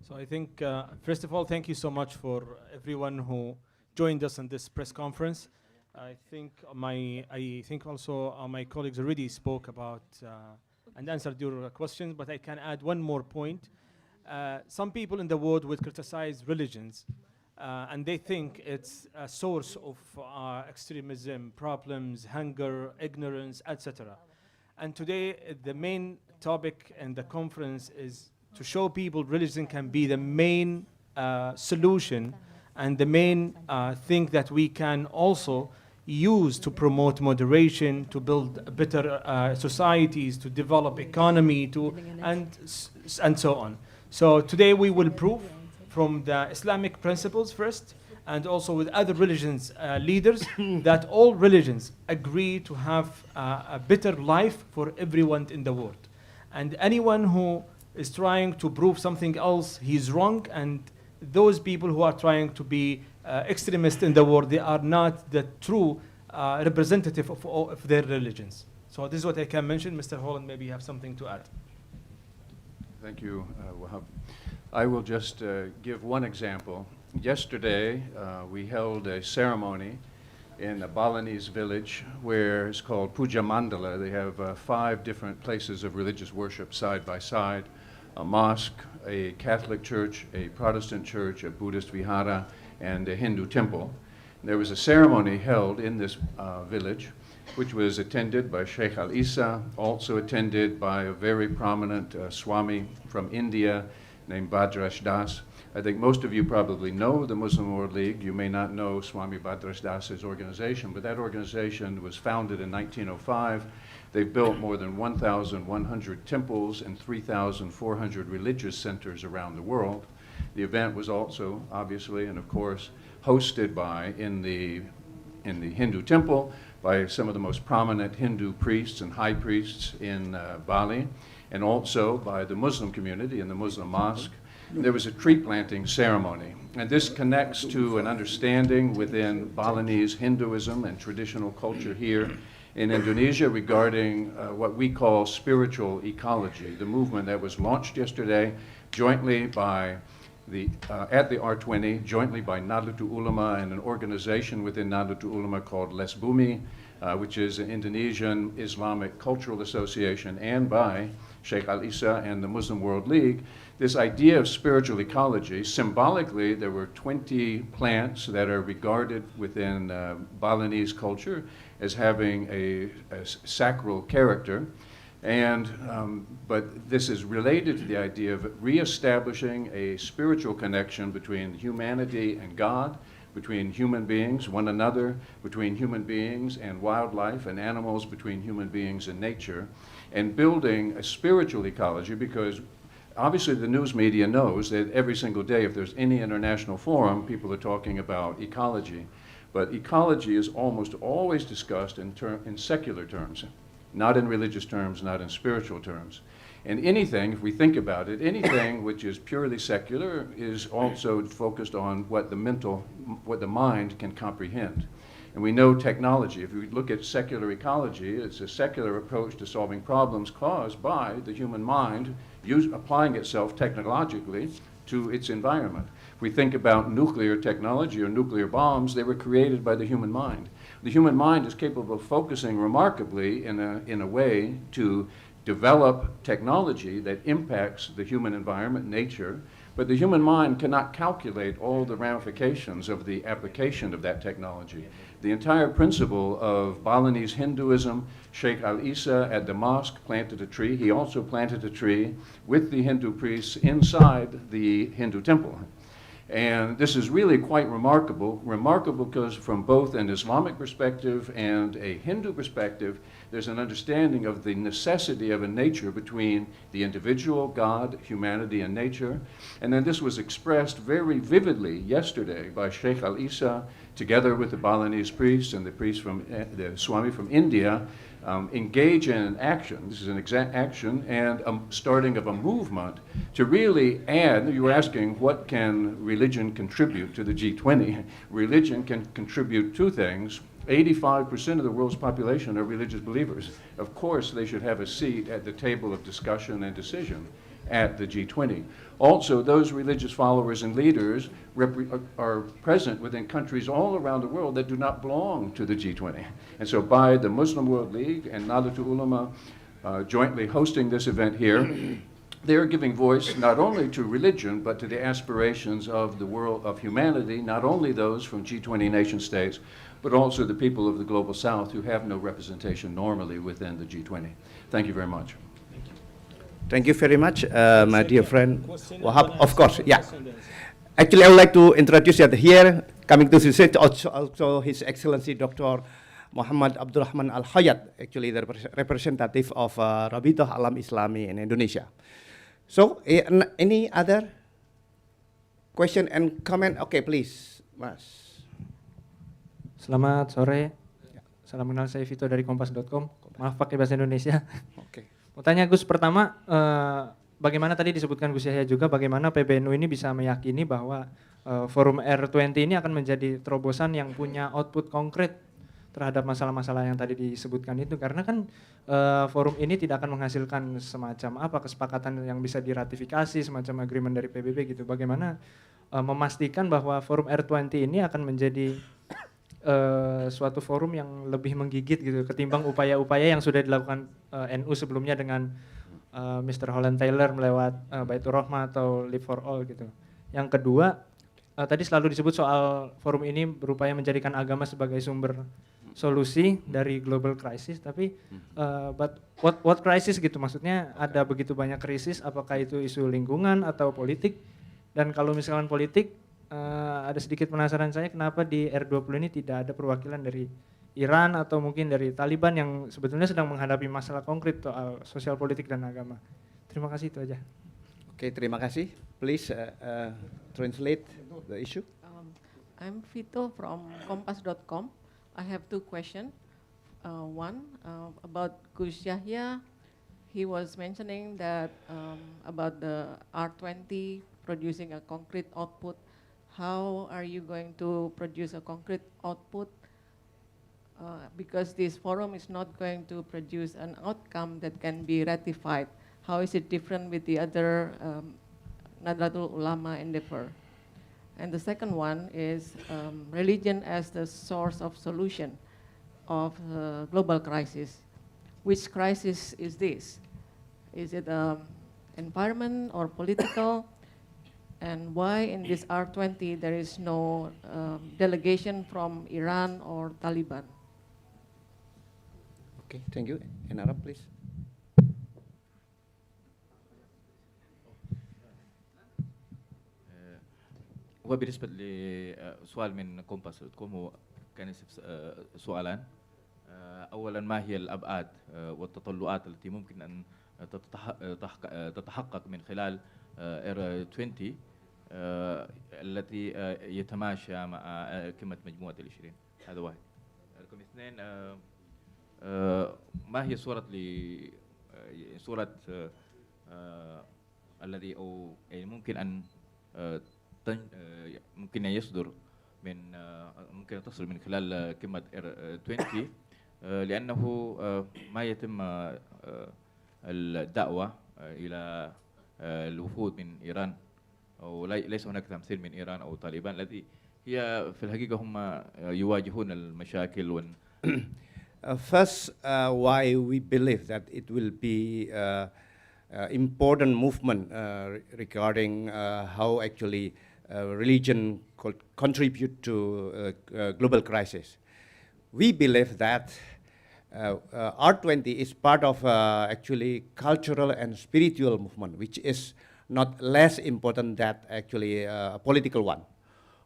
So I think, first of all, thank you so much for everyone who joined us on this press conference. I think also my colleagues already spoke about and answered your questions, but I can add one more point. Some people in the world would criticize religions, and they think it's a source of extremism, problems, hunger, ignorance, etc. And today, the main topic in the conference is to show people religion can be the main solution and the main thing that we can also use to promote moderation, to build better societies, to develop economy, and so on. So today we will prove from the Islamic principles first, and also with other religions leaders, that all religions agree to have a better life for everyone in the world. And anyone who is trying to prove something else, he's wrong, and those people who are trying to be extremists in the world, they are not the true representative of their religions. So this is what I can mention. Mr. Holland, maybe you have something to add. Thank you, Wahab. I will just give one example. Yesterday, we held a ceremony in a Balinese village where it's called Puja Mandala. They have 5 different places of religious worship side by side: a mosque, a Catholic church, a Protestant church, a Buddhist vihara, and a Hindu temple. There was a ceremony held in this village, which was attended by Sheikh Al-Issa, also attended by a very prominent Swami from India named Bhadrash Das. I think most of you probably know the Muslim World League. You may not know Swami Bhadrash Das's organization, but that organization was founded in 1905. They've built more than 1,100 temples and 3,400 religious centers around the world. The event was also, obviously, and of course, hosted by, in the Hindu temple, by some of the most prominent Hindu priests and high priests in Bali, and also by the Muslim community in the Muslim mosque. There was a tree planting ceremony, and this connects to an understanding within Balinese Hinduism and traditional culture here in Indonesia regarding what we call spiritual ecology, the movement that was launched yesterday jointly by at the R20, jointly by Nahdlatul Ulama and an organization within Nahdlatul Ulama called Les Bumi, which is an Indonesian Islamic Cultural Association, and by Sheikh Al-Issa and the Muslim World League. This idea of spiritual ecology, symbolically, there were 20 plants that are regarded within Balinese culture as having a sacral character. And, but this is related to the idea of reestablishing a spiritual connection between humanity and God, between human beings, one another, between human beings and wildlife, and animals, between human beings and nature. and building a spiritual ecology, because obviously the news media knows that every single day, if there's any international forum, people are talking about ecology. But ecology is almost always discussed in secular terms, not in religious terms, not in spiritual terms. And anything, if we think about it, anything which is purely secular is also focused on what the mind can comprehend. And we know technology. If we look at secular ecology, it's a secular approach to solving problems caused by the human mind applying itself technologically to its environment. If we think about nuclear technology or nuclear bombs, they were created by the human mind. The human mind is capable of focusing remarkably in a way to develop technology that impacts the human environment, nature, but the human mind cannot calculate all the ramifications of the application of that technology. The entire principle of Balinese Hinduism, Sheikh Al-Issa at the mosque planted a tree. He also planted a tree with the Hindu priests inside the Hindu temple. And this is really quite remarkable because from both an Islamic perspective and a Hindu perspective, there's an understanding of the necessity of a nature between the individual, God, humanity, and nature. And then this was expressed very vividly yesterday by Sheikh Al-Issa, together with the Balinese priests and the priest from the Swami from India, engage in an action. This is an exact action and starting of a movement to really add. You were asking, what can religion contribute to the G20? Religion can contribute two things. 85% of the world's population are religious believers. Of course, they should have a seat at the table of discussion and decision at the G20. Also, those religious followers and leaders are present within countries all around the world that do not belong to the G20. And so by the Muslim World League and Nahdlatul Ulama jointly hosting this event here, they're giving voice not only to religion, but to the aspirations of the world, of humanity, not only those from G20 nation states, but also the people of the Global South who have no representation normally within the G20. Thank you very much. Thank you very much, my dear friend Wahab. Of course, yeah. Actually, I would like to introduce that here, coming to the stage, also His Excellency Dr. Mohamad Abdurrahman Al-Hyatt, actually the representative of Rabitah Alam Islami in Indonesia. So, any other question and comment? Okay, please, Mas. Selamat sore. Salam kenal, saya Vito dari kompas.com. Maaf pakai bahasa Indonesia. Oke. Mau tanya Gus, pertama bagaimana tadi disebutkan Gus Yahya juga, bagaimana PBNU ini bisa meyakini bahwa forum R20 ini akan menjadi terobosan yang punya output konkret terhadap masalah-masalah yang tadi disebutkan itu, karena kan forum ini tidak akan menghasilkan semacam apa kesepakatan yang bisa diratifikasi, semacam agreement dari PBB gitu. Bagaimana memastikan bahwa forum R20 ini akan menjadi suatu forum yang lebih menggigit gitu ketimbang upaya-upaya yang sudah dilakukan NU sebelumnya dengan Mr. Holland Taylor melewat Baitur Rahmah atau Live for All gitu. Yang kedua, tadi selalu disebut soal forum ini berupaya menjadikan agama sebagai sumber solusi dari global crisis, tapi but what crisis gitu, maksudnya ada begitu banyak krisis, apakah itu isu lingkungan atau politik? Dan kalau misalkan politik, ada sedikit penasaran saya kenapa di R20 ini tidak ada perwakilan dari Iran atau mungkin dari Taliban yang sebetulnya sedang menghadapi masalah konkret soal sosial politik dan agama. Terima kasih, itu aja. Oke, terima kasih. Please translate the issue. I'm Vito from kompas.com. I have two questions. One about Gus Yahya. He was mentioning that about the R20 producing a concrete output. How are you going to produce a concrete output? Because this forum is not going to produce an outcome that can be ratified. How is it different with the other Nahdlatul Ulama endeavor? And the second one is religion as the source of solution of global crisis. Which crisis is this? Is it environment or political? And why in this R20 there is no delegation from Iran or Taliban? Okay, thank you. In Arab, please. وبالنسبة لسؤال من كومباس كوم هو كان سؤالان أولا ما هي الأبعاد والتطلعات التي ممكن أن تتحقق من خلال R20 التي يتماشى مع قمة مجموعة العشرين. هذا واحد. رقم اثنين ما هي صورة الذي أو ممكن أن ممكن أن يصدر من ممكن أن تصل من خلال قمة R20 لأنه ما يتم الدعوة إلى الوفود من إيران أو ليس هناك تمثيل من إيران أو طالبان الذي هي في الحقيقة هم يواجهون المشاكل First, why we believe that it will be important movement regarding how actually religion could contribute to global crisis. We believe that R20 is part of actually cultural and spiritual movement, which is not less important than actually a political one.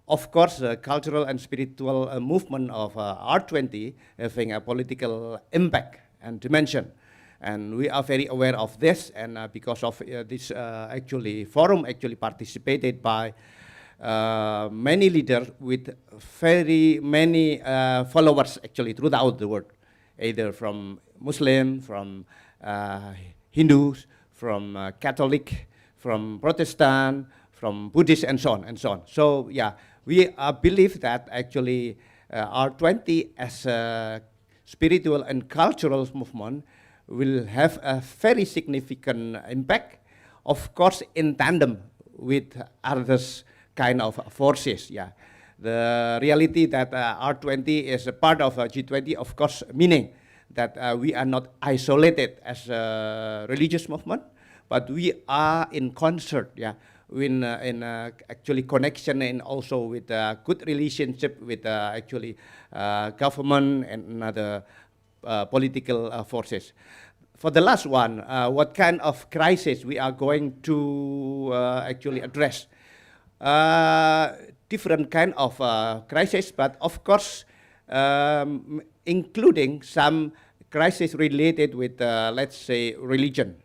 Of course, the cultural and spiritual movement of R20 having a political impact and dimension. And we are very aware of this, and because of this actually forum actually participated by many leaders with very many followers actually throughout the world, either from Muslim, from Hindus, from Catholic, from Protestant, from Buddhist, and so on and so on. So yeah, we believe that actually R20 as a spiritual and cultural movement will have a very significant impact, of course in tandem with others kind of forces. Yeah, the reality that R20 is a part of G20, of course, meaning that we are not isolated as a religious movement, but we are in concert, yeah, in actually connection and also with good relationship with actually government and other political forces. For the last one, what kind of crisis we are going to actually address? Different kind of crisis, but of course, including some crisis related with, let's say, religion.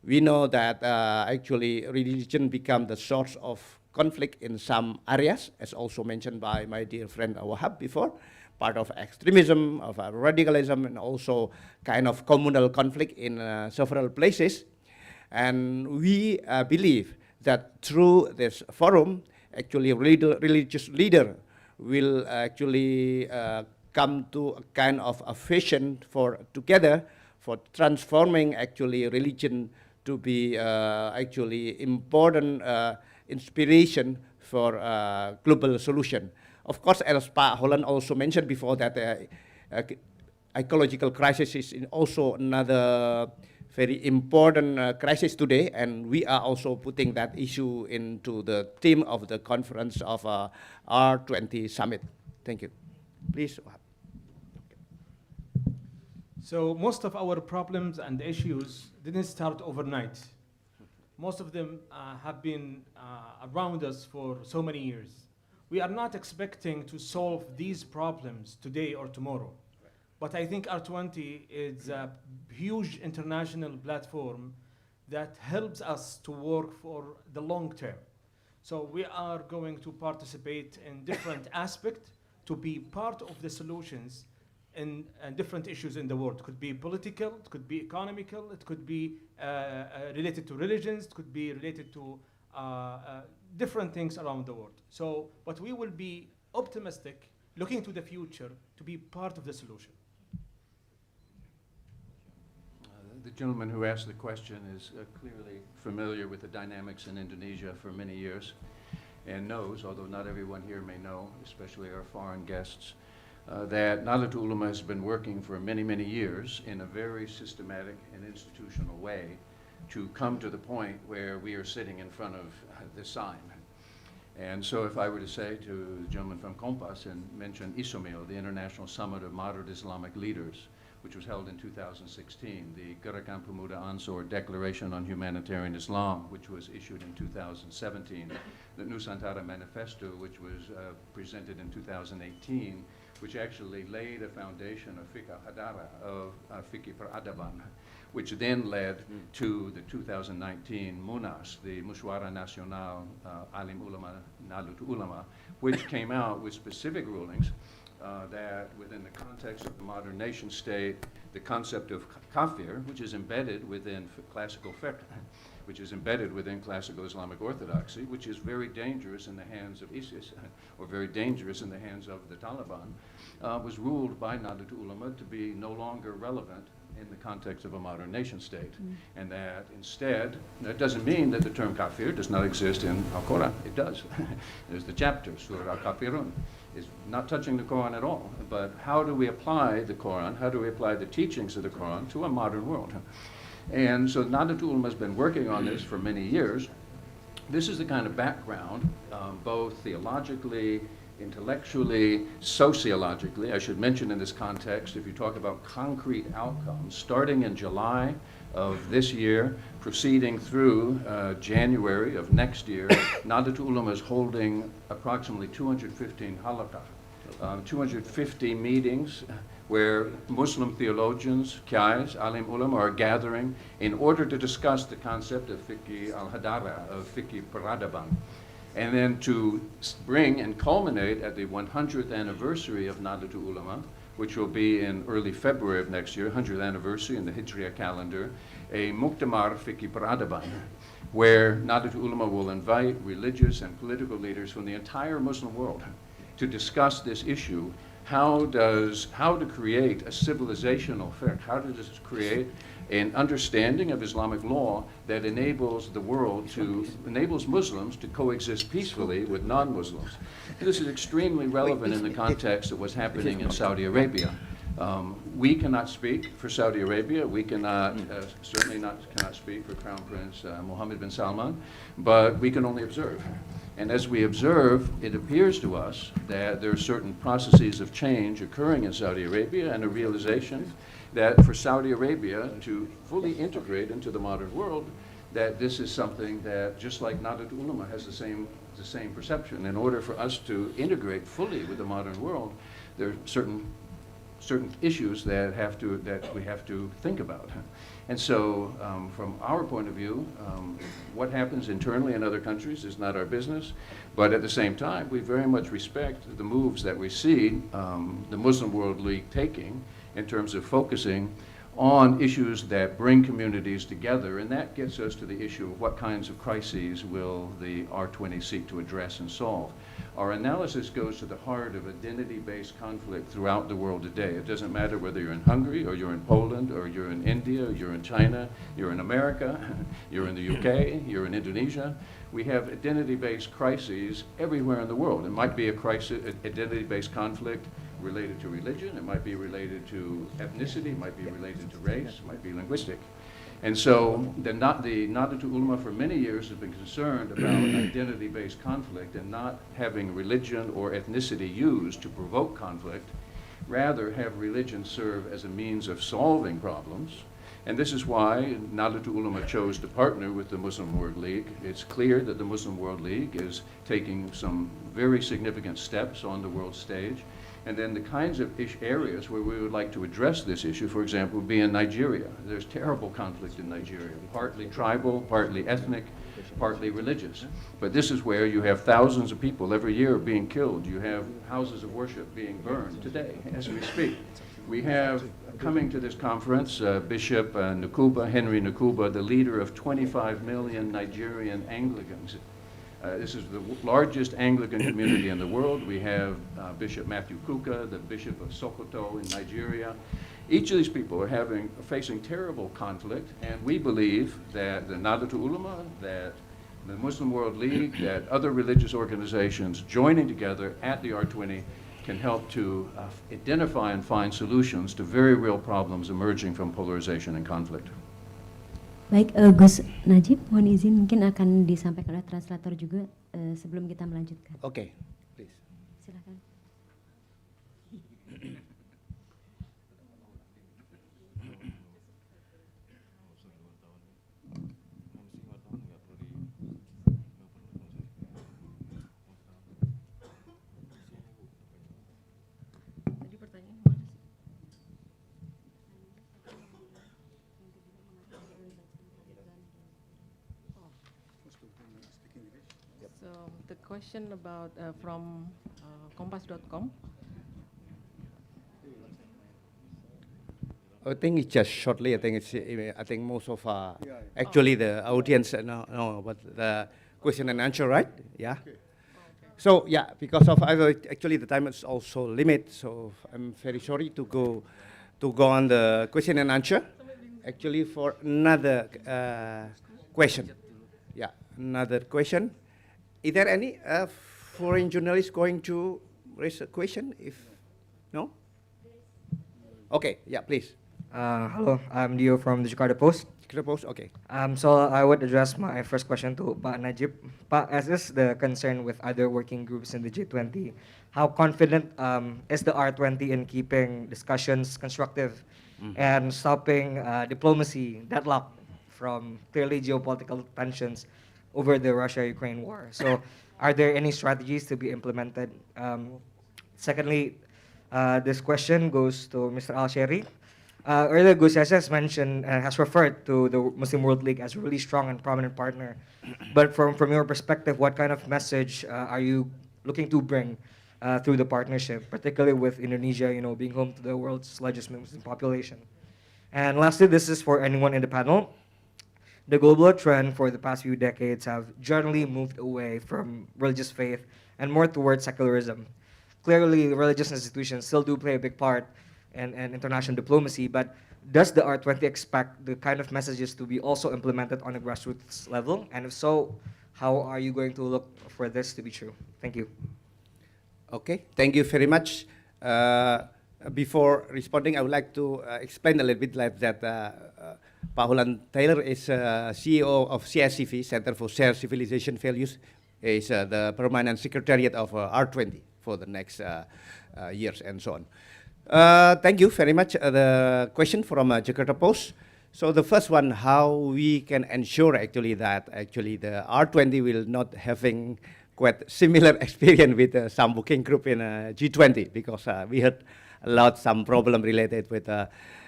We know that actually religion become the source of conflict in some areas, as also mentioned by my dear friend Wahab before, part of extremism, of radicalism, and also kind of communal conflict in several places. And we believe that through this forum, actually religious leader will actually come to a kind of a vision for together for transforming actually religion to be actually important inspiration for global solution. Of course, as Pak Holland also mentioned before, that ecological crisis is also another very important crisis today, and we are also putting that issue into the theme of the conference of R20 summit. Thank you. Please. So most of our problems and issues didn't start overnight. Most of them have been around us for so many years. We are not expecting to solve these problems today or tomorrow. But I think R20 is a huge international platform that helps us to work for the long term. So we are going to participate in different aspects to be part of the solutions in different issues in the world. It could be political, it could be economical, it could be related to religions, it could be related to different things around the world. So, but we will be optimistic, looking to the future to be part of the solution. The gentleman who asked the question is clearly familiar with the dynamics in Indonesia for many years and knows, although not everyone here may know, especially our foreign guests, that Nahdlatul Ulama has been working for many, many years in a very systematic and institutional way to come to the point where we are sitting in front of this sign. And so if I were to say to the gentleman from Kompas and mention ISOMIL, the International Summit of Moderate Islamic Leaders, which was held in 2016, the Gerakan Pemuda Ansor Declaration on Humanitarian Islam, which was issued in 2017, the Nusantara Manifesto, which was presented in 2018, which actually laid a foundation of fiqh al-hadara, of fiqh peradaban, which then led to the 2019 MUNAS, the Mushwara Nasional Alim Ulama, Nahdlatul Ulama, which came out with specific rulings that within the context of the modern nation state, the concept of kafir, which is embedded within classical fiqh, which is embedded within classical Islamic orthodoxy, which is very dangerous in the hands of ISIS, or very dangerous in the hands of the Taliban, was ruled by Nahdlatul Ulama to be no longer relevant in the context of a modern nation state. And that instead, that doesn't mean that the term kafir does not exist in Al-Quran. It does. There's the chapter, Surah Al-Kafirun. It's not touching the Quran at all. But how do we apply the Quran? How do we apply the teachings of the Quran to a modern world? And so Nahdlatul Ulama has been working on this for many years. This is the kind of background, both theologically, intellectually, sociologically. I should mention in this context, if you talk about concrete outcomes, starting in July of this year, proceeding through January of next year, Nahdlatul Ulama is holding approximately 215 halaqah, 250 meetings where Muslim theologians, kiais, alim ulama are gathering in order to discuss the concept of fiqh al-hadara, of fiqh peradaban. And then to bring and culminate at the 100th anniversary of Nahdlatul Ulama, which will be in early February of next year, 100th anniversary in the Hijriya calendar, a Muktamar Fiqh Peradaban, where Nahdlatul Ulama will invite religious and political leaders from the entire Muslim world to discuss this issue. How to create a civilizational fiqh, how to create an understanding of Islamic law that enables the world enables Muslims to coexist peacefully with non-Muslims. This is extremely relevant in the context of what's happening in Saudi Arabia. We cannot speak for Saudi Arabia. We cannot, certainly cannot speak for Crown Prince Mohammed bin Salman, but we can only observe. And as we observe, it appears to us that there are certain processes of change occurring in Saudi Arabia, and a realization that for Saudi Arabia to fully integrate into the modern world, that this is something that, just like Nahdlatul Ulama has the same perception. In order for us to integrate fully with the modern world, there are certain issues that we have to think about. And so from our point of view, what happens internally in other countries is not our business, but at the same time, we very much respect the moves that we see the Muslim World League taking in terms of focusing on issues that bring communities together, and that gets us to the issue of what kinds of crises will the R20 seek to address and solve. Our analysis goes to the heart of identity-based conflict throughout the world today. It doesn't matter whether you're in Hungary, or you're in Poland, or you're in India, or you're in China, you're in America, you're in the UK, you're in Indonesia. We have identity-based crises everywhere in the world. It might be a crisis, identity-based conflict related to religion, it might be related to ethnicity, it might be related to race, it might be linguistic. And so the Nahdlatul Ulama for many years has been concerned about identity-based conflict and not having religion or ethnicity used to provoke conflict, rather have religion serve as a means of solving problems. And this is why Nahdlatul Ulama chose to partner with the Muslim World League. It's clear that the Muslim World League is taking some very significant steps on the world stage. And then the kinds of areas where we would like to address this issue, for example, would be in Nigeria. There's terrible conflict in Nigeria, partly tribal, partly ethnic, partly religious. But this is where you have thousands of people every year being killed. You have houses of worship being burned today as we speak. We have coming to this conference Bishop Nukuba, Henry Nukuba, the leader of 25 million Nigerian Anglicans. This is the largest Anglican community in the world. We have Bishop Matthew Kuka, the Bishop of Sokoto in Nigeria. Each of these people are facing terrible conflict, and we believe that the Nahdlatul Ulama, that the Muslim World League, that other religious organizations joining together at the R20 can help to identify and find solutions to very real problems emerging from polarization and conflict. Baik, Gus Najib, mohon izin mungkin akan disampaikan oleh translator juga sebelum kita melanjutkan. Okay, please. Silakan. So the question about from kompas.com. I think it's just shortly. I think it's. I think most of actually the audience know about the question and answer, right? Yeah. So yeah, because of actually the time is also limit, so I'm very sorry to go on the question and answer. Actually, for another question. Yeah, another question. Is there any foreign journalist going to raise a question? If no, okay. Yeah, please. Hello, I'm Dio from the Jakarta Post. Jakarta Post, okay. So I would address my first question to Pak Najib. Pak, as is the concern with other working groups in the G20, how confident is the R20 in keeping discussions constructive and stopping diplomacy deadlock from clearly geopolitical tensions over the Russia-Ukraine war? So are there any strategies to be implemented? Secondly, this question goes to Mr. Al-Sheri. Earlier, Gus Yahya has mentioned and has referred to the Muslim World League as a really strong and prominent partner. But from your perspective, what kind of message are you looking to bring through the partnership, particularly with Indonesia, being home to the world's largest Muslim population? And lastly, this is for anyone in the panel. The global trend for the past few decades have generally moved away from religious faith and more towards secularism. Clearly, religious institutions still do play a big part and international diplomacy, but does the R20 expect the kind of messages to be also implemented on a grassroots level? And if so, how are you going to look for this to be true? Thank you. Okay, thank you very much. Before responding, I would like to explain a little bit like that Pak Hulan Taylor is CEO of CSCV, Center for Shared Civilization Values, is the permanent secretariat of R20 for the next years and so on. Thank you very much. The question from Jakarta Post. So the first one, how we can ensure actually that actually the R20 will not having quite similar experience with some working group in G20, because we heard a lot some problem related with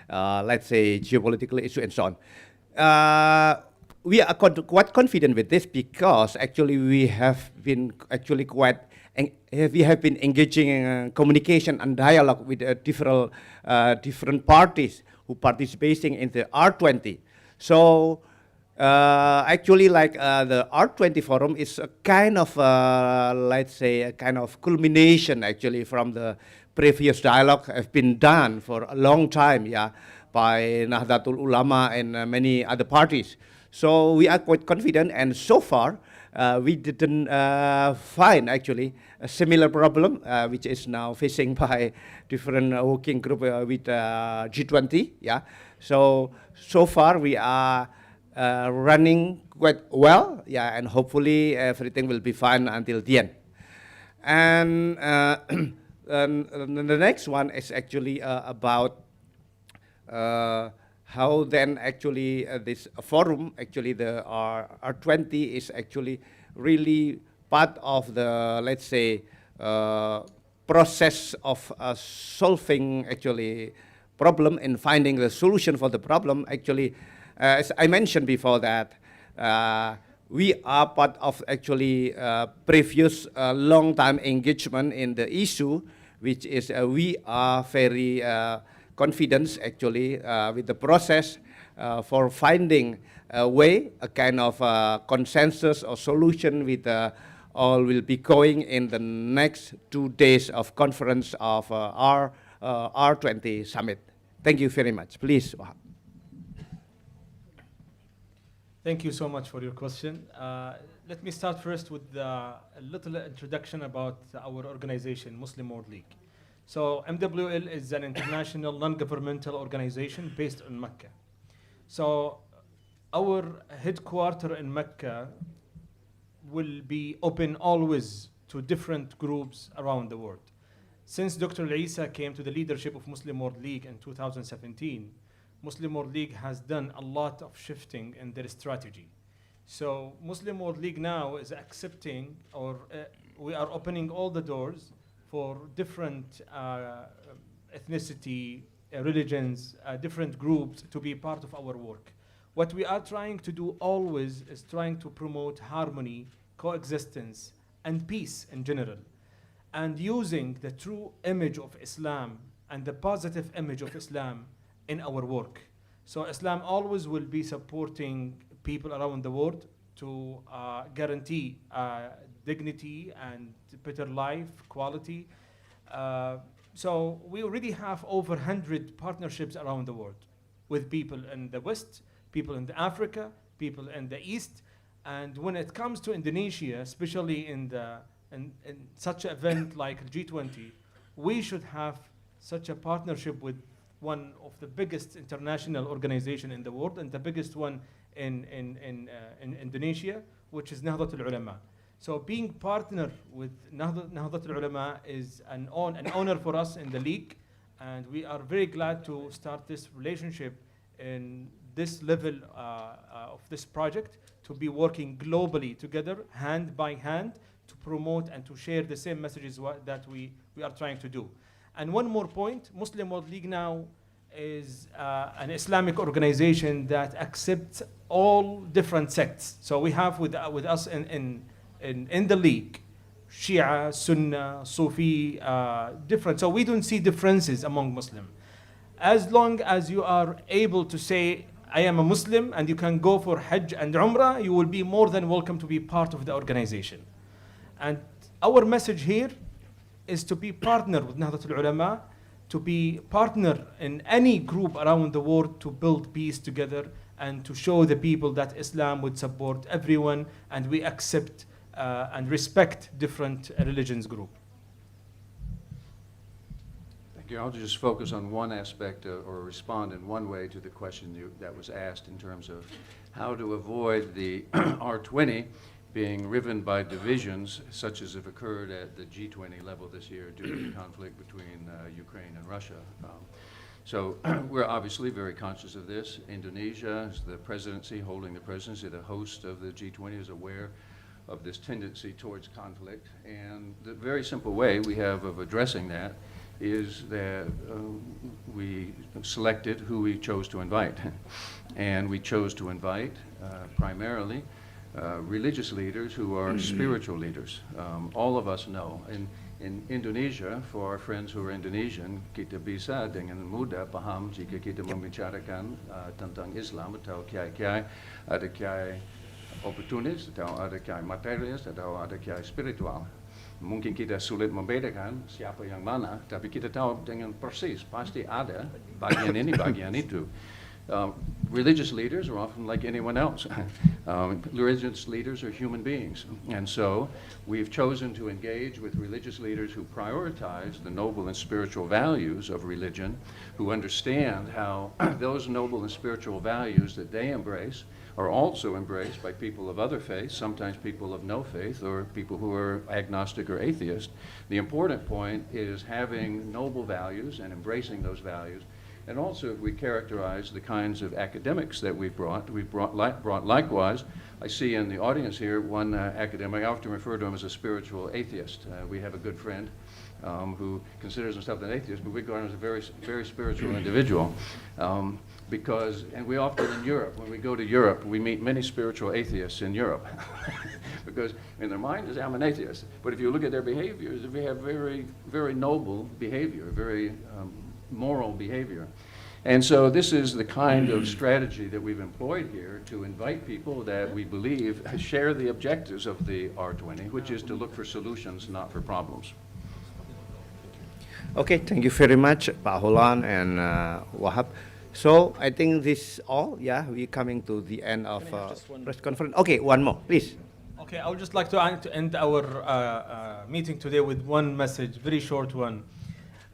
let's say geopolitical issue and so on. We are quite confident with this because actually we have been actually quite we have been engaging in communication and dialogue with different parties who participating in the R20. So actually, like the R20 forum is a kind of let's say a kind of culmination actually from the previous dialogue have been done for a long time, yeah, by Nahdlatul Ulama and many other parties. So we are quite confident, and so far we didn't find actually a similar problem which is now facing by different working group with G20. Yeah, so far we are running quite well. Yeah, and hopefully everything will be fine until the end. And the next one is actually about how then actually this forum, actually the R20 is actually really part of the, let's say, process of solving actually problem and finding the solution for the problem. Actually, as I mentioned before that, we are part of actually previous long time engagement in the issue, which is we are very confident actually with the process for finding a way, a kind of consensus or solution with all will be going in the next 2 days of conference of R20 summit. Thank you very much. Please. Thank you so much for your question. Let me start first with a little introduction about our organization, Muslim World League. So MWL is an international non-governmental organization based in Mecca. So our headquarter in Mecca will be open always to different groups around the world. Since Dr. Al-Issa came to the leadership of Muslim World League in 2017, Muslim World League has done a lot of shifting in their strategy. So Muslim World League now is accepting, or we are opening all the doors for different ethnicity, religions, different groups to be part of our work. What we are trying to do always is trying to promote harmony, coexistence, and peace in general, and using the true image of Islam and the positive image of Islam in our work. So Islam always will be supporting people around the world to guarantee dignity and better life quality. So we already have over 100 partnerships around the world with people in the West, people in Africa, people in the East. And when it comes to Indonesia, especially in such an event like G20, we should have such a partnership with one of the biggest international organization in the world and the biggest one in Indonesia, which is Nahdlatul Ulama. So being partner with Nahdlatul Ulama is an honor for us in the league, and we are very glad to start this relationship in this level of this project, to be working globally together, hand by hand, to promote and to share the same messages that we are trying to do. And one more point, Muslim World League now is an Islamic organization that accepts all different sects. So we have with us in the league, Shia, Sunnah, Sufi, different. So we don't see differences among Muslims. As long as you are able to say, I am a Muslim, and you can go for Hajj and Umrah, you will be more than welcome to be part of the organization. And our message here is to be partner with Nahdlatul Ulama, to be partner in any group around the world to build peace together and to show the people that Islam would support everyone and we accept and respect different religions group. Thank you. I'll just focus on one aspect or respond in one way to the question that was asked in terms of how to avoid the R20 being riven by divisions such as have occurred at the G20 level this year due to the conflict between Ukraine and Russia. So we're obviously very conscious of this. Indonesia is the presidency, holding the presidency, the host of the G20 is aware of this tendency towards conflict. And the very simple way we have of addressing that is that we selected who we chose to invite. And we chose to invite primarily religious leaders who are spiritual leaders. All of us know in Indonesia, for our friends who are Indonesian, kita bisa dengan mudah paham jika kita membicarakan tentang Islam atau kiai-kiai, ada kiai oportunis atau ada kiai materialis atau ada kiai spiritual. Mungkin kita sulit membedakan siapa yang mana, tapi kita tahu dengan persis pasti ada bagian ini, bagian itu. Religious leaders are often like anyone else. Religious leaders are human beings. And so we've chosen to engage with religious leaders who prioritize the noble and spiritual values of religion, who understand how those noble and spiritual values that they embrace are also embraced by people of other faiths, sometimes people of no faith, or people who are agnostic or atheist. The important point is having noble values and embracing those values. And also, we characterize the kinds of academics that we've brought. We've brought likewise, I see in the audience here one academic, I often refer to him as a spiritual atheist. We have a good friend who considers himself an atheist, but we regard him as a very, very spiritual individual. Because, and we often in Europe, when we go to Europe, we meet many spiritual atheists in Europe. Because in their mind is, I'm an atheist. But if you look at their behaviors, they have very, very noble behavior, very moral behavior. And so this is the kind of strategy that we've employed here to invite people that we believe share the objectives of the R20, which is to look for solutions, not for problems. Okay, thank you very much, Pak Holan and Wahab. So I think this all, yeah, we're coming to the end of press conference. Okay, one more, please. Okay, I would just like to end our meeting today with one message, very short one.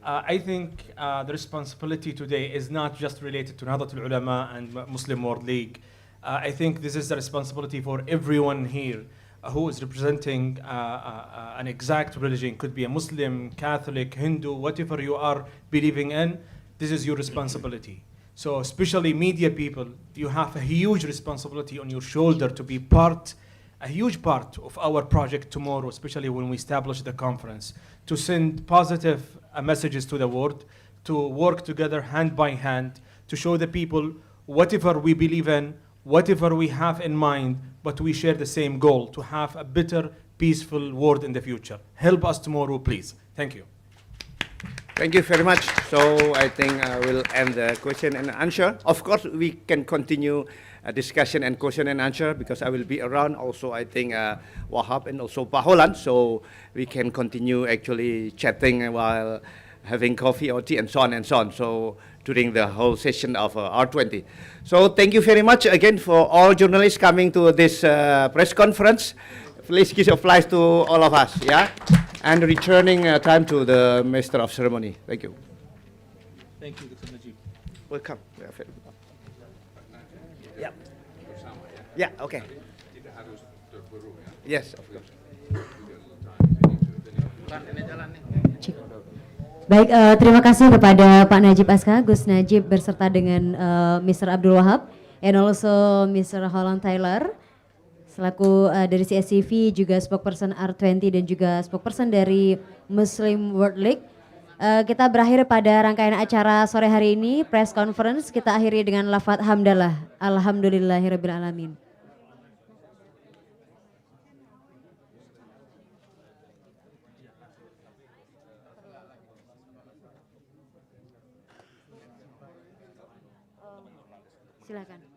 I think the responsibility today is not just related to Nahdlatul Ulama and Muslim World League. I think this is a responsibility for everyone here who is representing an exact religion. Could be a Muslim, Catholic, Hindu, whatever you are believing in, this is your responsibility. So especially media people, you have a huge responsibility on your shoulder to be a huge part of our project tomorrow, especially when we establish the conference, to send positive messages to the world, to work together hand by hand, to show the people whatever we believe in, whatever we have in mind, but we share the same goal to have a better, peaceful world in the future. Help us tomorrow, please. Thank you. Thank you very much. So I think we'll end the question and answer. Of course, we can continue a discussion and question and answer because I will be around. Also, I think Wahab and also Pak Holland, so we can continue actually chatting while having coffee or tea and so on and so on. So during the whole session of R20. So thank you very much again for all journalists coming to this press conference. Please give applause to all of us, yeah? And returning time to the Master of Ceremony. Thank you. Thank you, Dr. Najib. Welcome. Yeah. Yeah, okay. Yes, of course. Baik, terima kasih kepada Pak Najib Aska, Gus Najib berserta dengan Mr. Abdul Wahab, and also Mr. Holland Taylor, selaku dari CSCV, juga spokesperson R20 dan juga spokesperson dari Muslim World League. Kita berakhir pada rangkaian acara sore hari ini, press conference, kita akhiri dengan lafaz hamdalah, alhamdulillahirabbil alamin. Silakan.